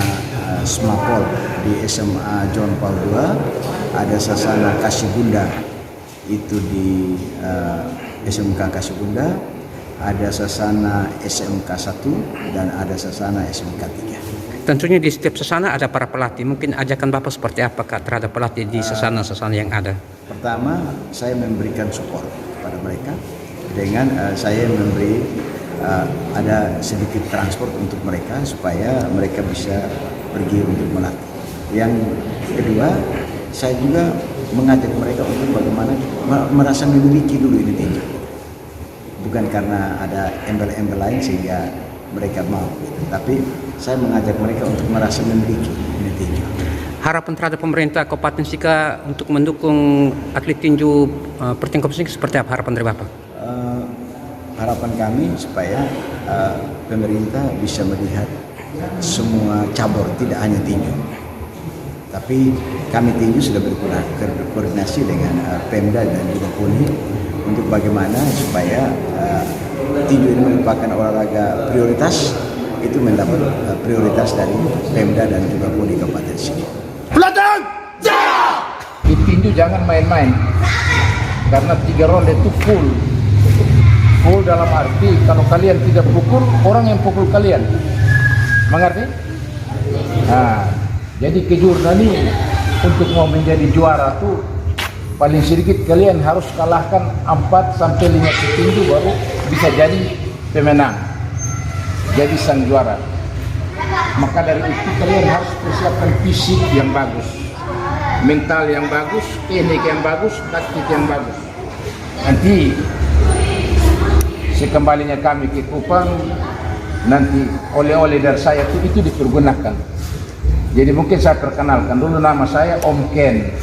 Smapol di SMA John Paul II, ada sasana Kasibunda itu di SMK Kasibunda, ada sasana SMK 1 dan ada sasana SMK 3. Tentunya di setiap sasana ada para pelatih. Mungkin ajakan Bapak seperti apa, Kak, terhadap pelatih di sasana-sasana yang ada? Pertama, saya memberikan support kepada mereka dengan saya memberi ada sedikit transport untuk mereka supaya mereka bisa pergi untuk melatih. Yang kedua, saya juga mengajak mereka untuk bagaimana merasa memiliki dulu ini tinju. Bukan karena ada embel-embel lain sehingga mereka mau, gitu. Tapi saya mengajak mereka untuk merasa memiliki ini tinju. Harapan terhadap pemerintah Kabupaten Sika untuk mendukung atlet tinju pertingkat Sika seperti apa harapan dari Bapak? Harapan kami supaya pemerintah bisa melihat semua cabur, tidak hanya tinju. Tapi kami tinju sudah berkoordinasi dengan Pemda dan juga PONI untuk bagaimana supaya tinju ini merupakan olahraga prioritas, itu mendapat prioritas dari Pemda dan juga PONI Kabupaten Sika. Belakang! Di tinju jangan main-main, karena 3 ronde itu full dalam arti kalau kalian tidak pukul, orang yang pukul kalian, mengerti? Nah, jadi kejuaraan ini untuk mau menjadi juara tuh paling sedikit kalian harus kalahkan 4 sampai 5 petinju baru bisa jadi pemenang, jadi sang juara. Maka dari itu kalian harus persiapkan fisik yang bagus, mental yang bagus, teknik yang bagus, taktik yang bagus. Nanti sekembalinya kami ke Kupang, nanti oleh-oleh dari saya itu dipergunakan. Jadi mungkin saya perkenalkan dulu, nama saya Om Ken.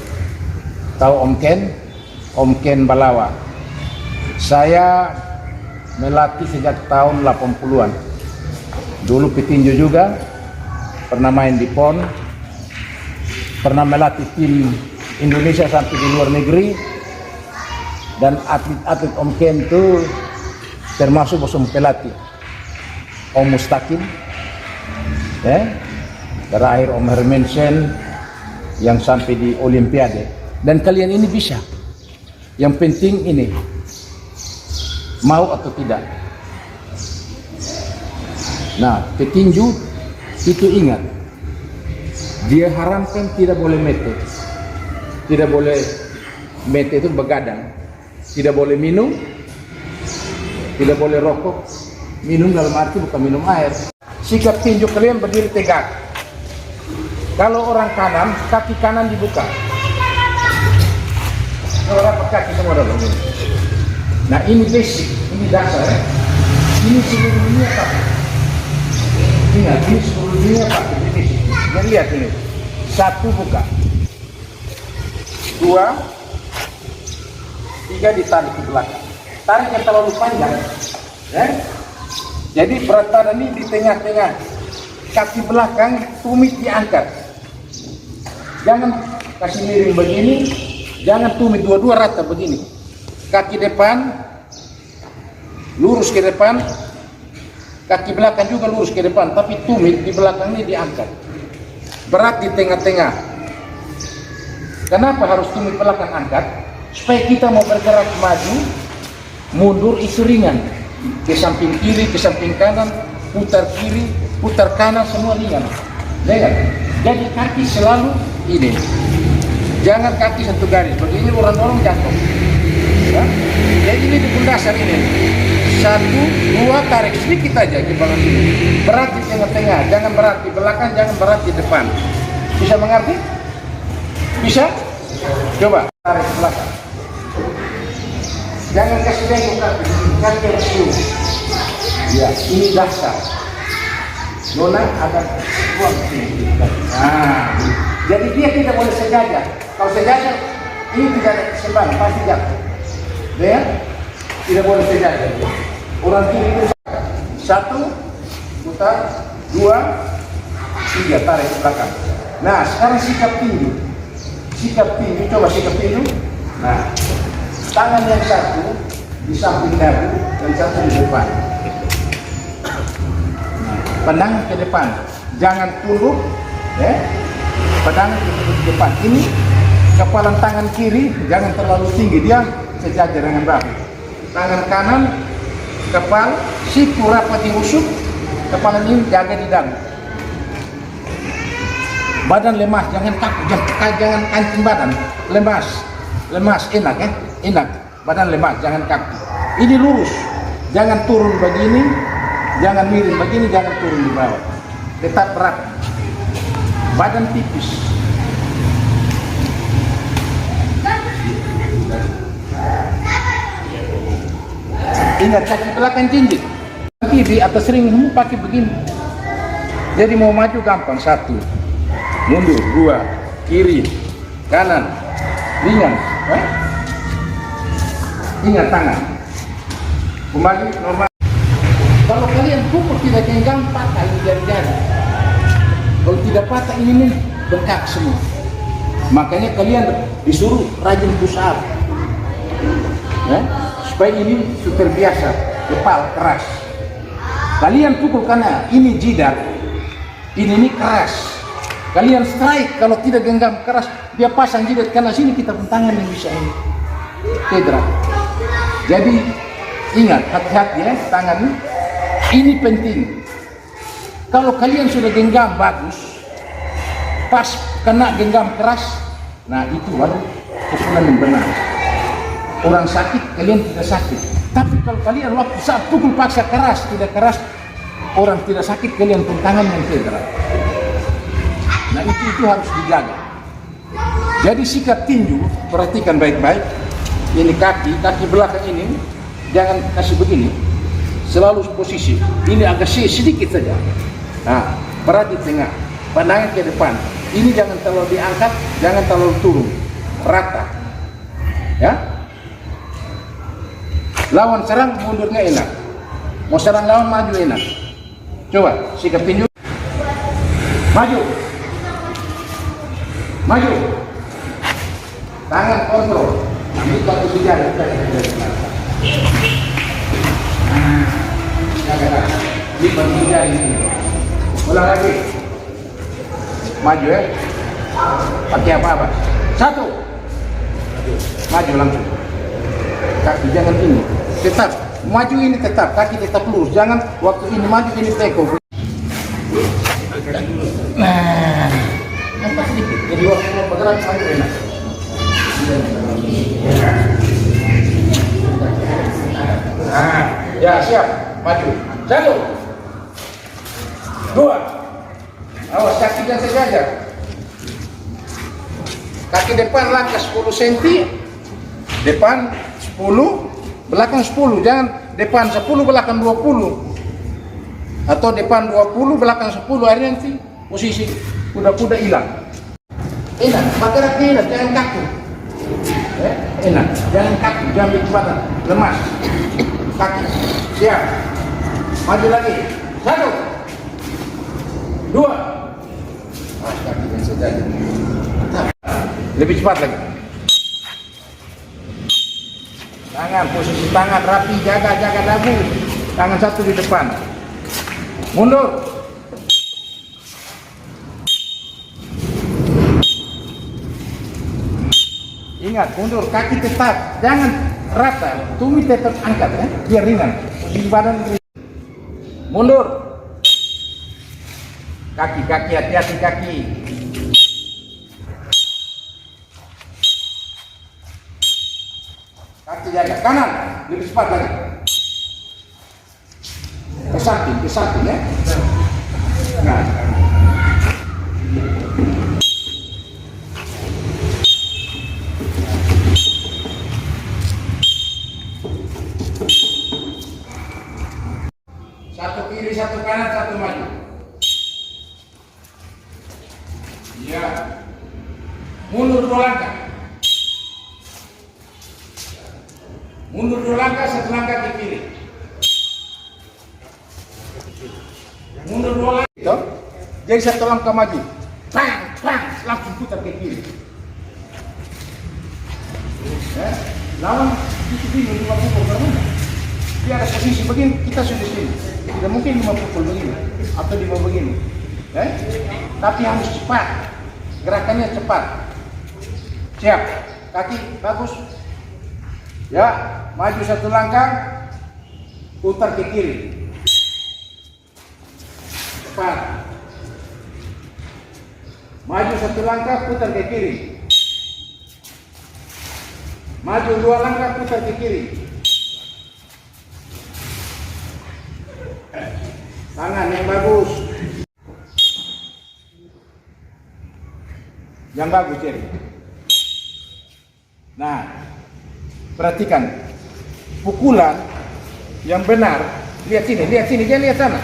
Tahu Om Ken? Om Ken Balawa. Saya melatih sejak tahun 80-an. Dulu petinju juga, pernah main di PON, pernah melatih tim Indonesia sampai di luar negeri. Dan atlet-atlet Om Ken itu termasuk bosum pelatih Om Mustaqim, terakhir Om Hermansen yang sampai di Olimpiade. Dan kalian ini bisa. Yang penting ini mau atau tidak. Nah, petinju itu ingat, dia haramkan tidak boleh mete. Tidak boleh mete itu begadang. Tidak boleh minum. Tidak boleh rokok. Minum dalam arti bukan minum air. Sikap tinju kalian berdiri tegak. Kalau orang kanan, kaki kanan dibuka. Kalau rapat kaki semua dalam ini. Nah, ini basic, ini dasar. Ini seluruh dunia Pak. Ingat, ini seluruh dunia Pak. Jadi lihat ini. 1 buka. 2, 3 ditarik ke belakang. Tarik yang terlalu panjang, jadi berat badan ini di tengah-tengah, kaki belakang tumit diangkat, jangan kasih miring begini, jangan tumit dua-dua rata begini, kaki depan lurus ke depan, kaki belakang juga lurus ke depan, tapi tumit di belakang ini diangkat, berat di tengah-tengah. Kenapa harus tumit belakang angkat? Supaya kita mau bergerak maju, mundur itu ringan, ke samping kiri, ke samping kanan, putar kiri, putar kanan, semua ringan. Lihat, jadi kaki selalu ini. Jangan kaki satu garis, begini orang-orang jatuh. Ya. Jadi ini di dasar ini. 1, 2, tarik sedikit aja ke belakang sini. Berat di tengah-tengah, jangan berat di belakang, jangan berat di depan. Bisa mengerti? Bisa? Coba tarik ke belakang. Jangan kasih bengkok kaki yang dulu. Ya, ini dasar. Nona akan buang sini. Nah, jadi dia tidak boleh sejajar. Kalau sejajar, ini tidak ada keseimbangan, pasti jatuh. Ya, tidak boleh sejajar. Orang kiri itu 1, putar, 2, 3, tarik ke belakang. Nah, sekarang sikap tinju. Sikap tinju, coba sikap tinju. Nah, tangan yang satu di samping dagu dan satu di depan. Pandang ke depan, jangan tunduk, ya. Pandang ke depan. Ini kepala tangan kiri jangan terlalu tinggi, dia sejajar dengan bahu. Tangan kanan, kepala siku rapat diusuk, kepala ini jaga di dagu. Badan lemas, jangan kaku, jangan kancing badan, lemas, enak ya, enak. Badan lemas, jangan kaku. Ini lurus, jangan turun begini. Jangan miring begini, jangan turun di bawah. Tetap berat. Badan tipis. Ingat kaki belakang jinjit. Nanti di atas ring kamu pakai begini. Jadi mau maju gampang. 1, mundur, 2, kiri, kanan, ringan. Ingat tangan. Kembali normal. Kalau kalian pukul tidak genggam, patah ini jari-jari. Kalau tidak patah ini nih bengkak semua. Makanya kalian disuruh rajin push up, ya? Supaya ini terbiasa, kepal keras. Kalian pukul karena ini jidat, ini keras. Kalian strike kalau tidak genggam keras, dia pasang jidat karena sini kita tangan yang bisa ini cedera. Jadi ingat, hati-hati ya tangan ini. Ini penting. Kalau kalian sudah genggam bagus, pas kena genggam keras, nah itu baru pukulan yang benar. Orang sakit, kalian tidak sakit. Tapi kalau kalian waktu saat pukul paksa keras, tidak keras, orang tidak sakit, kalian pun tangan yang cedera. Nah itu harus dijaga. Jadi sikap tinju, perhatikan baik-baik. Ini kaki belakang ini, jangan kasih begini. Selalu posisi ini agak sedikit saja. Nah, berat di tengah, pandangan ke depan. Ini jangan terlalu diangkat, jangan terlalu turun, rata. Ya. Lawan serang, mundurnya enak. Mau serang lawan, maju enak. Coba sikap tinju. Maju, maju. Tangan kontrol. Ambil batu sejarah. Ini pentingnya ini. Ulang lagi. Maju ya. Pakai apa-apa. 1. Maju langsung. Kaki jangan ini. Tetap. Maju ini tetap. Kaki tetap lurus. Jangan waktu ini maju ini teko. Nah. Angkat sedikit. Jadi waktu mau bergerak maju enak. Nah. Ya siap. Maju. 1, 2. Awas kaki jangan sejajar. Kaki depan langkah 10 cm. Depan 10, belakang 10. Jangan depan 10, belakang 20. Atau depan 20, belakang 10. Hari nanti posisi kuda-kuda hilang. Enak, bergeraknya enak, jangan kaku. Enak, jangan kaku, jangan bikin badan lemas. Kaki, siap. Maju lagi. 1, 2. Kaki dan sejajar. Lebih cepat lagi. Tangan, posisi tangan rapi, jaga dagu. Tangan satu di depan. Mundur. Ingat, mundur, kaki tetap, jangan rata, tumit tetap angkat ya, biar ringan. Posisi badan ringan. Mundur. Kaki, hati-hati kaki. Kaki jaga. Kanan, lebih cepat lagi. Ke samping ya. Nah. Satu kiri, satu kanan, satu maju. Ya. Mundur 2 langkah. Mundur 2 langkah, 1 langkah ke kiri. Mundur 2 langkah. Jadi 1 langkah maju. Bang, langsung putar ke kiri. Ya. Lawan itu bingung 5 pukul karena dia ada posisi begini, kita sudah sini. Tidak mungkin 5 pukul begini atau 5 begini. Tapi harus cepat. Gerakannya cepat. Siap. Kaki bagus. Ya, maju 1 langkah, putar ke kiri. Cepat. Maju 1 langkah, putar ke kiri. Maju 2 langkah, putar ke kiri. Tangan yang bagus. Yang bagus, Jerry. Nah, perhatikan pukulan yang benar. Lihat sini, jangan lihat sana.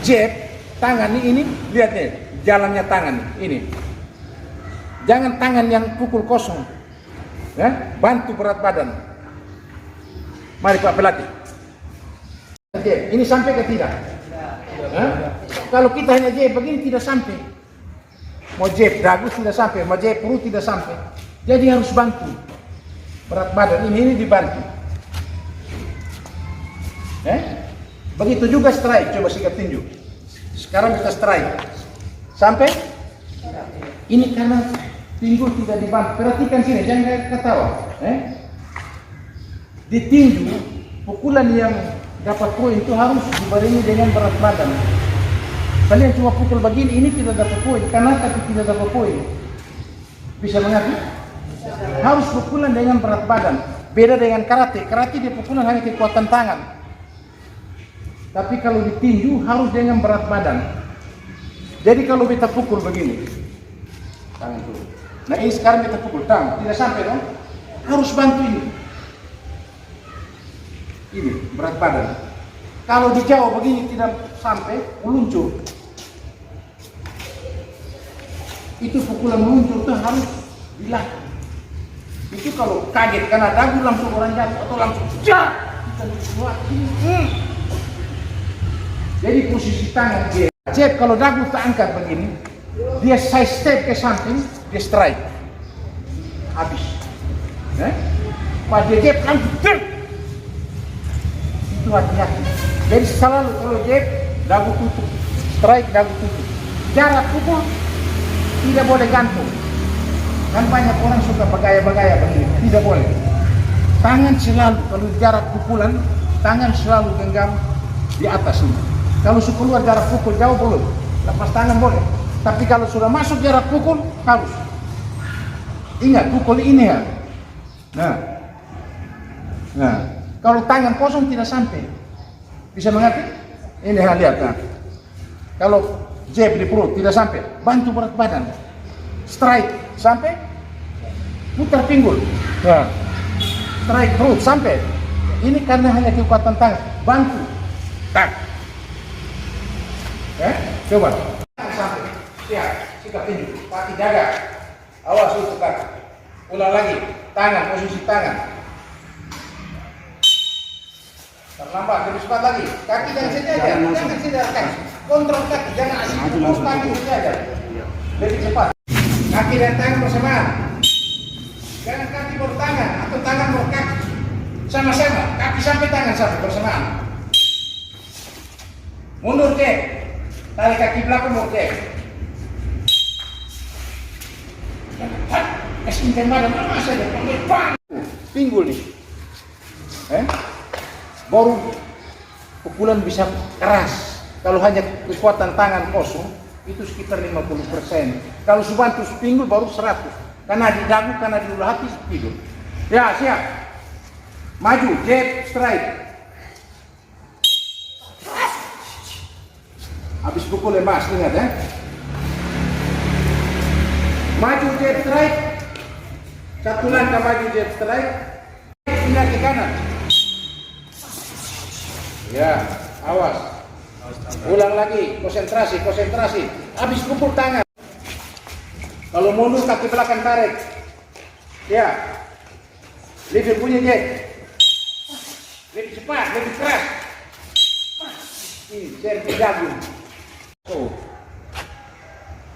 Jab, tangan ini lihat nih, jalannya tangan ini. Jangan tangan yang pukul kosong. Ya, bantu berat badan. Mari Pak pelatih. Jab, ini sampai ke tidak? Kalau kita hanya jab begini tidak sampai. Mau jab dagu tidak sampai, mau jab perut tidak sampai. Jadi harus bantu berat badan ini dibantu. Begitu juga strike, coba sikat tinju. Sekarang kita strike. Sampai? Ini karena tinju tidak dibantu. Perhatikan sini, jangan ketawa. Di tinju, pukulan yang dapat poin itu harus dibarengi dengan berat badan. Kalian cuma pukul begini, ini tidak dapat poin. Karena tapi tidak dapat poin. Bisa mengerti? Harus pukulan dengan berat badan. Beda dengan karate. Karate dia pukulan hanya kekuatan tangan. Tapi kalau ditinju harus dengan berat badan. Jadi kalau kita pukul begini, tangan turun. Nah ini sekarang kita pukul tangan, tidak sampai dong. Harus bantu ini. Ini berat badan. Kalau di jauh begini tidak sampai, meluncur. Itu pukulan meluncur itu harus dilatih. Itu kalau kaget karena dagu langsung orang jatuh atau langsung jah, kita keluar. Jadi posisi tangan dia. Jab kalau dagu terangkat begini, dia side step ke samping, dia strike. Habis. Pas dia jab langsung itu hati-hati. Jadi selalu kalau jab dagu tutup, strike dagu tutup. Jarak pukul tidak boleh gantung. Kan banyak orang suka bergaya-bergaya begini, tidak boleh. Tangan selalu, kalau jarak pukulan, tangan selalu genggam di atas ini. Kalau sudah keluar jarak pukul jauh boleh, lepas tangan boleh. Tapi kalau sudah masuk jarak pukul, harus. Ingat, pukul ini ya. Nah, kalau tangan kosong tidak sampai. Bisa mengerti? Ini lihat. Nah. Kalau jab di perut tidak sampai, bantu berat badan. Strike sampai, putar pinggul. Nah. Strike perut sampai. Ini karena hanya kekuatan tangan, bantu. Tak. Coba. Sampai. Siap, sikap tinju. Kaki jaga. Awas untuk kaki. Ulang lagi. Tangan, posisi tangan. Terlambat, lebih cepat lagi. Kaki jangan sejajar, jangan sejajar. Kontrol kaki, jangan asik pukul kaki sejajar. Lebih cepat. Kaki dan tangan bersamaan. Jangan kaki bertangan atau tangan berkaki. Sama-sama, kaki sampai tangan sampai bersamaan. Mundur cek. Tarik kaki belakang mau cek. Kasih badan mana saja. Pinggul nih. Baru pukulan bisa keras. Kalau hanya kekuatan tangan kosong itu sekitar 50%. Kalau subantu pinggul baru 100. Karena di dagu, karena di ulu hati tidur. Ya siap. Maju, jab, strike. Habis pukul lemas, ingat ya. Maju, jab, strike. Satu langkah maju, jab, strike. Pindah ke kanan. Ya, awas. Ulang lagi, konsentrasi, konsentrasi. Habis pukul tangan. Kalau mundur kaki belakang tarik. Ya. Lebih punya jab. Lebih cepat, lebih keras. Ini servis jagung. Oh.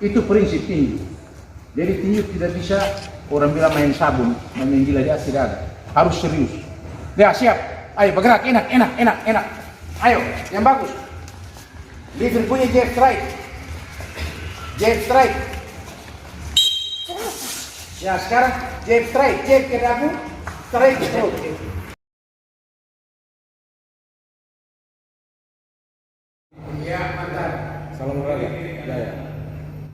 Itu prinsip tinju. Jadi tinju tidak bisa orang bilang main sabun, main gila dia tidak ada. Harus serius. Ya, siap. Ayo bergerak, enak, enak, enak, enak. Ayo, yang bagus. Livin punya jab strike. Jab strike. Ya, sekarang jab strike, jab ke dagu, strike ke perut.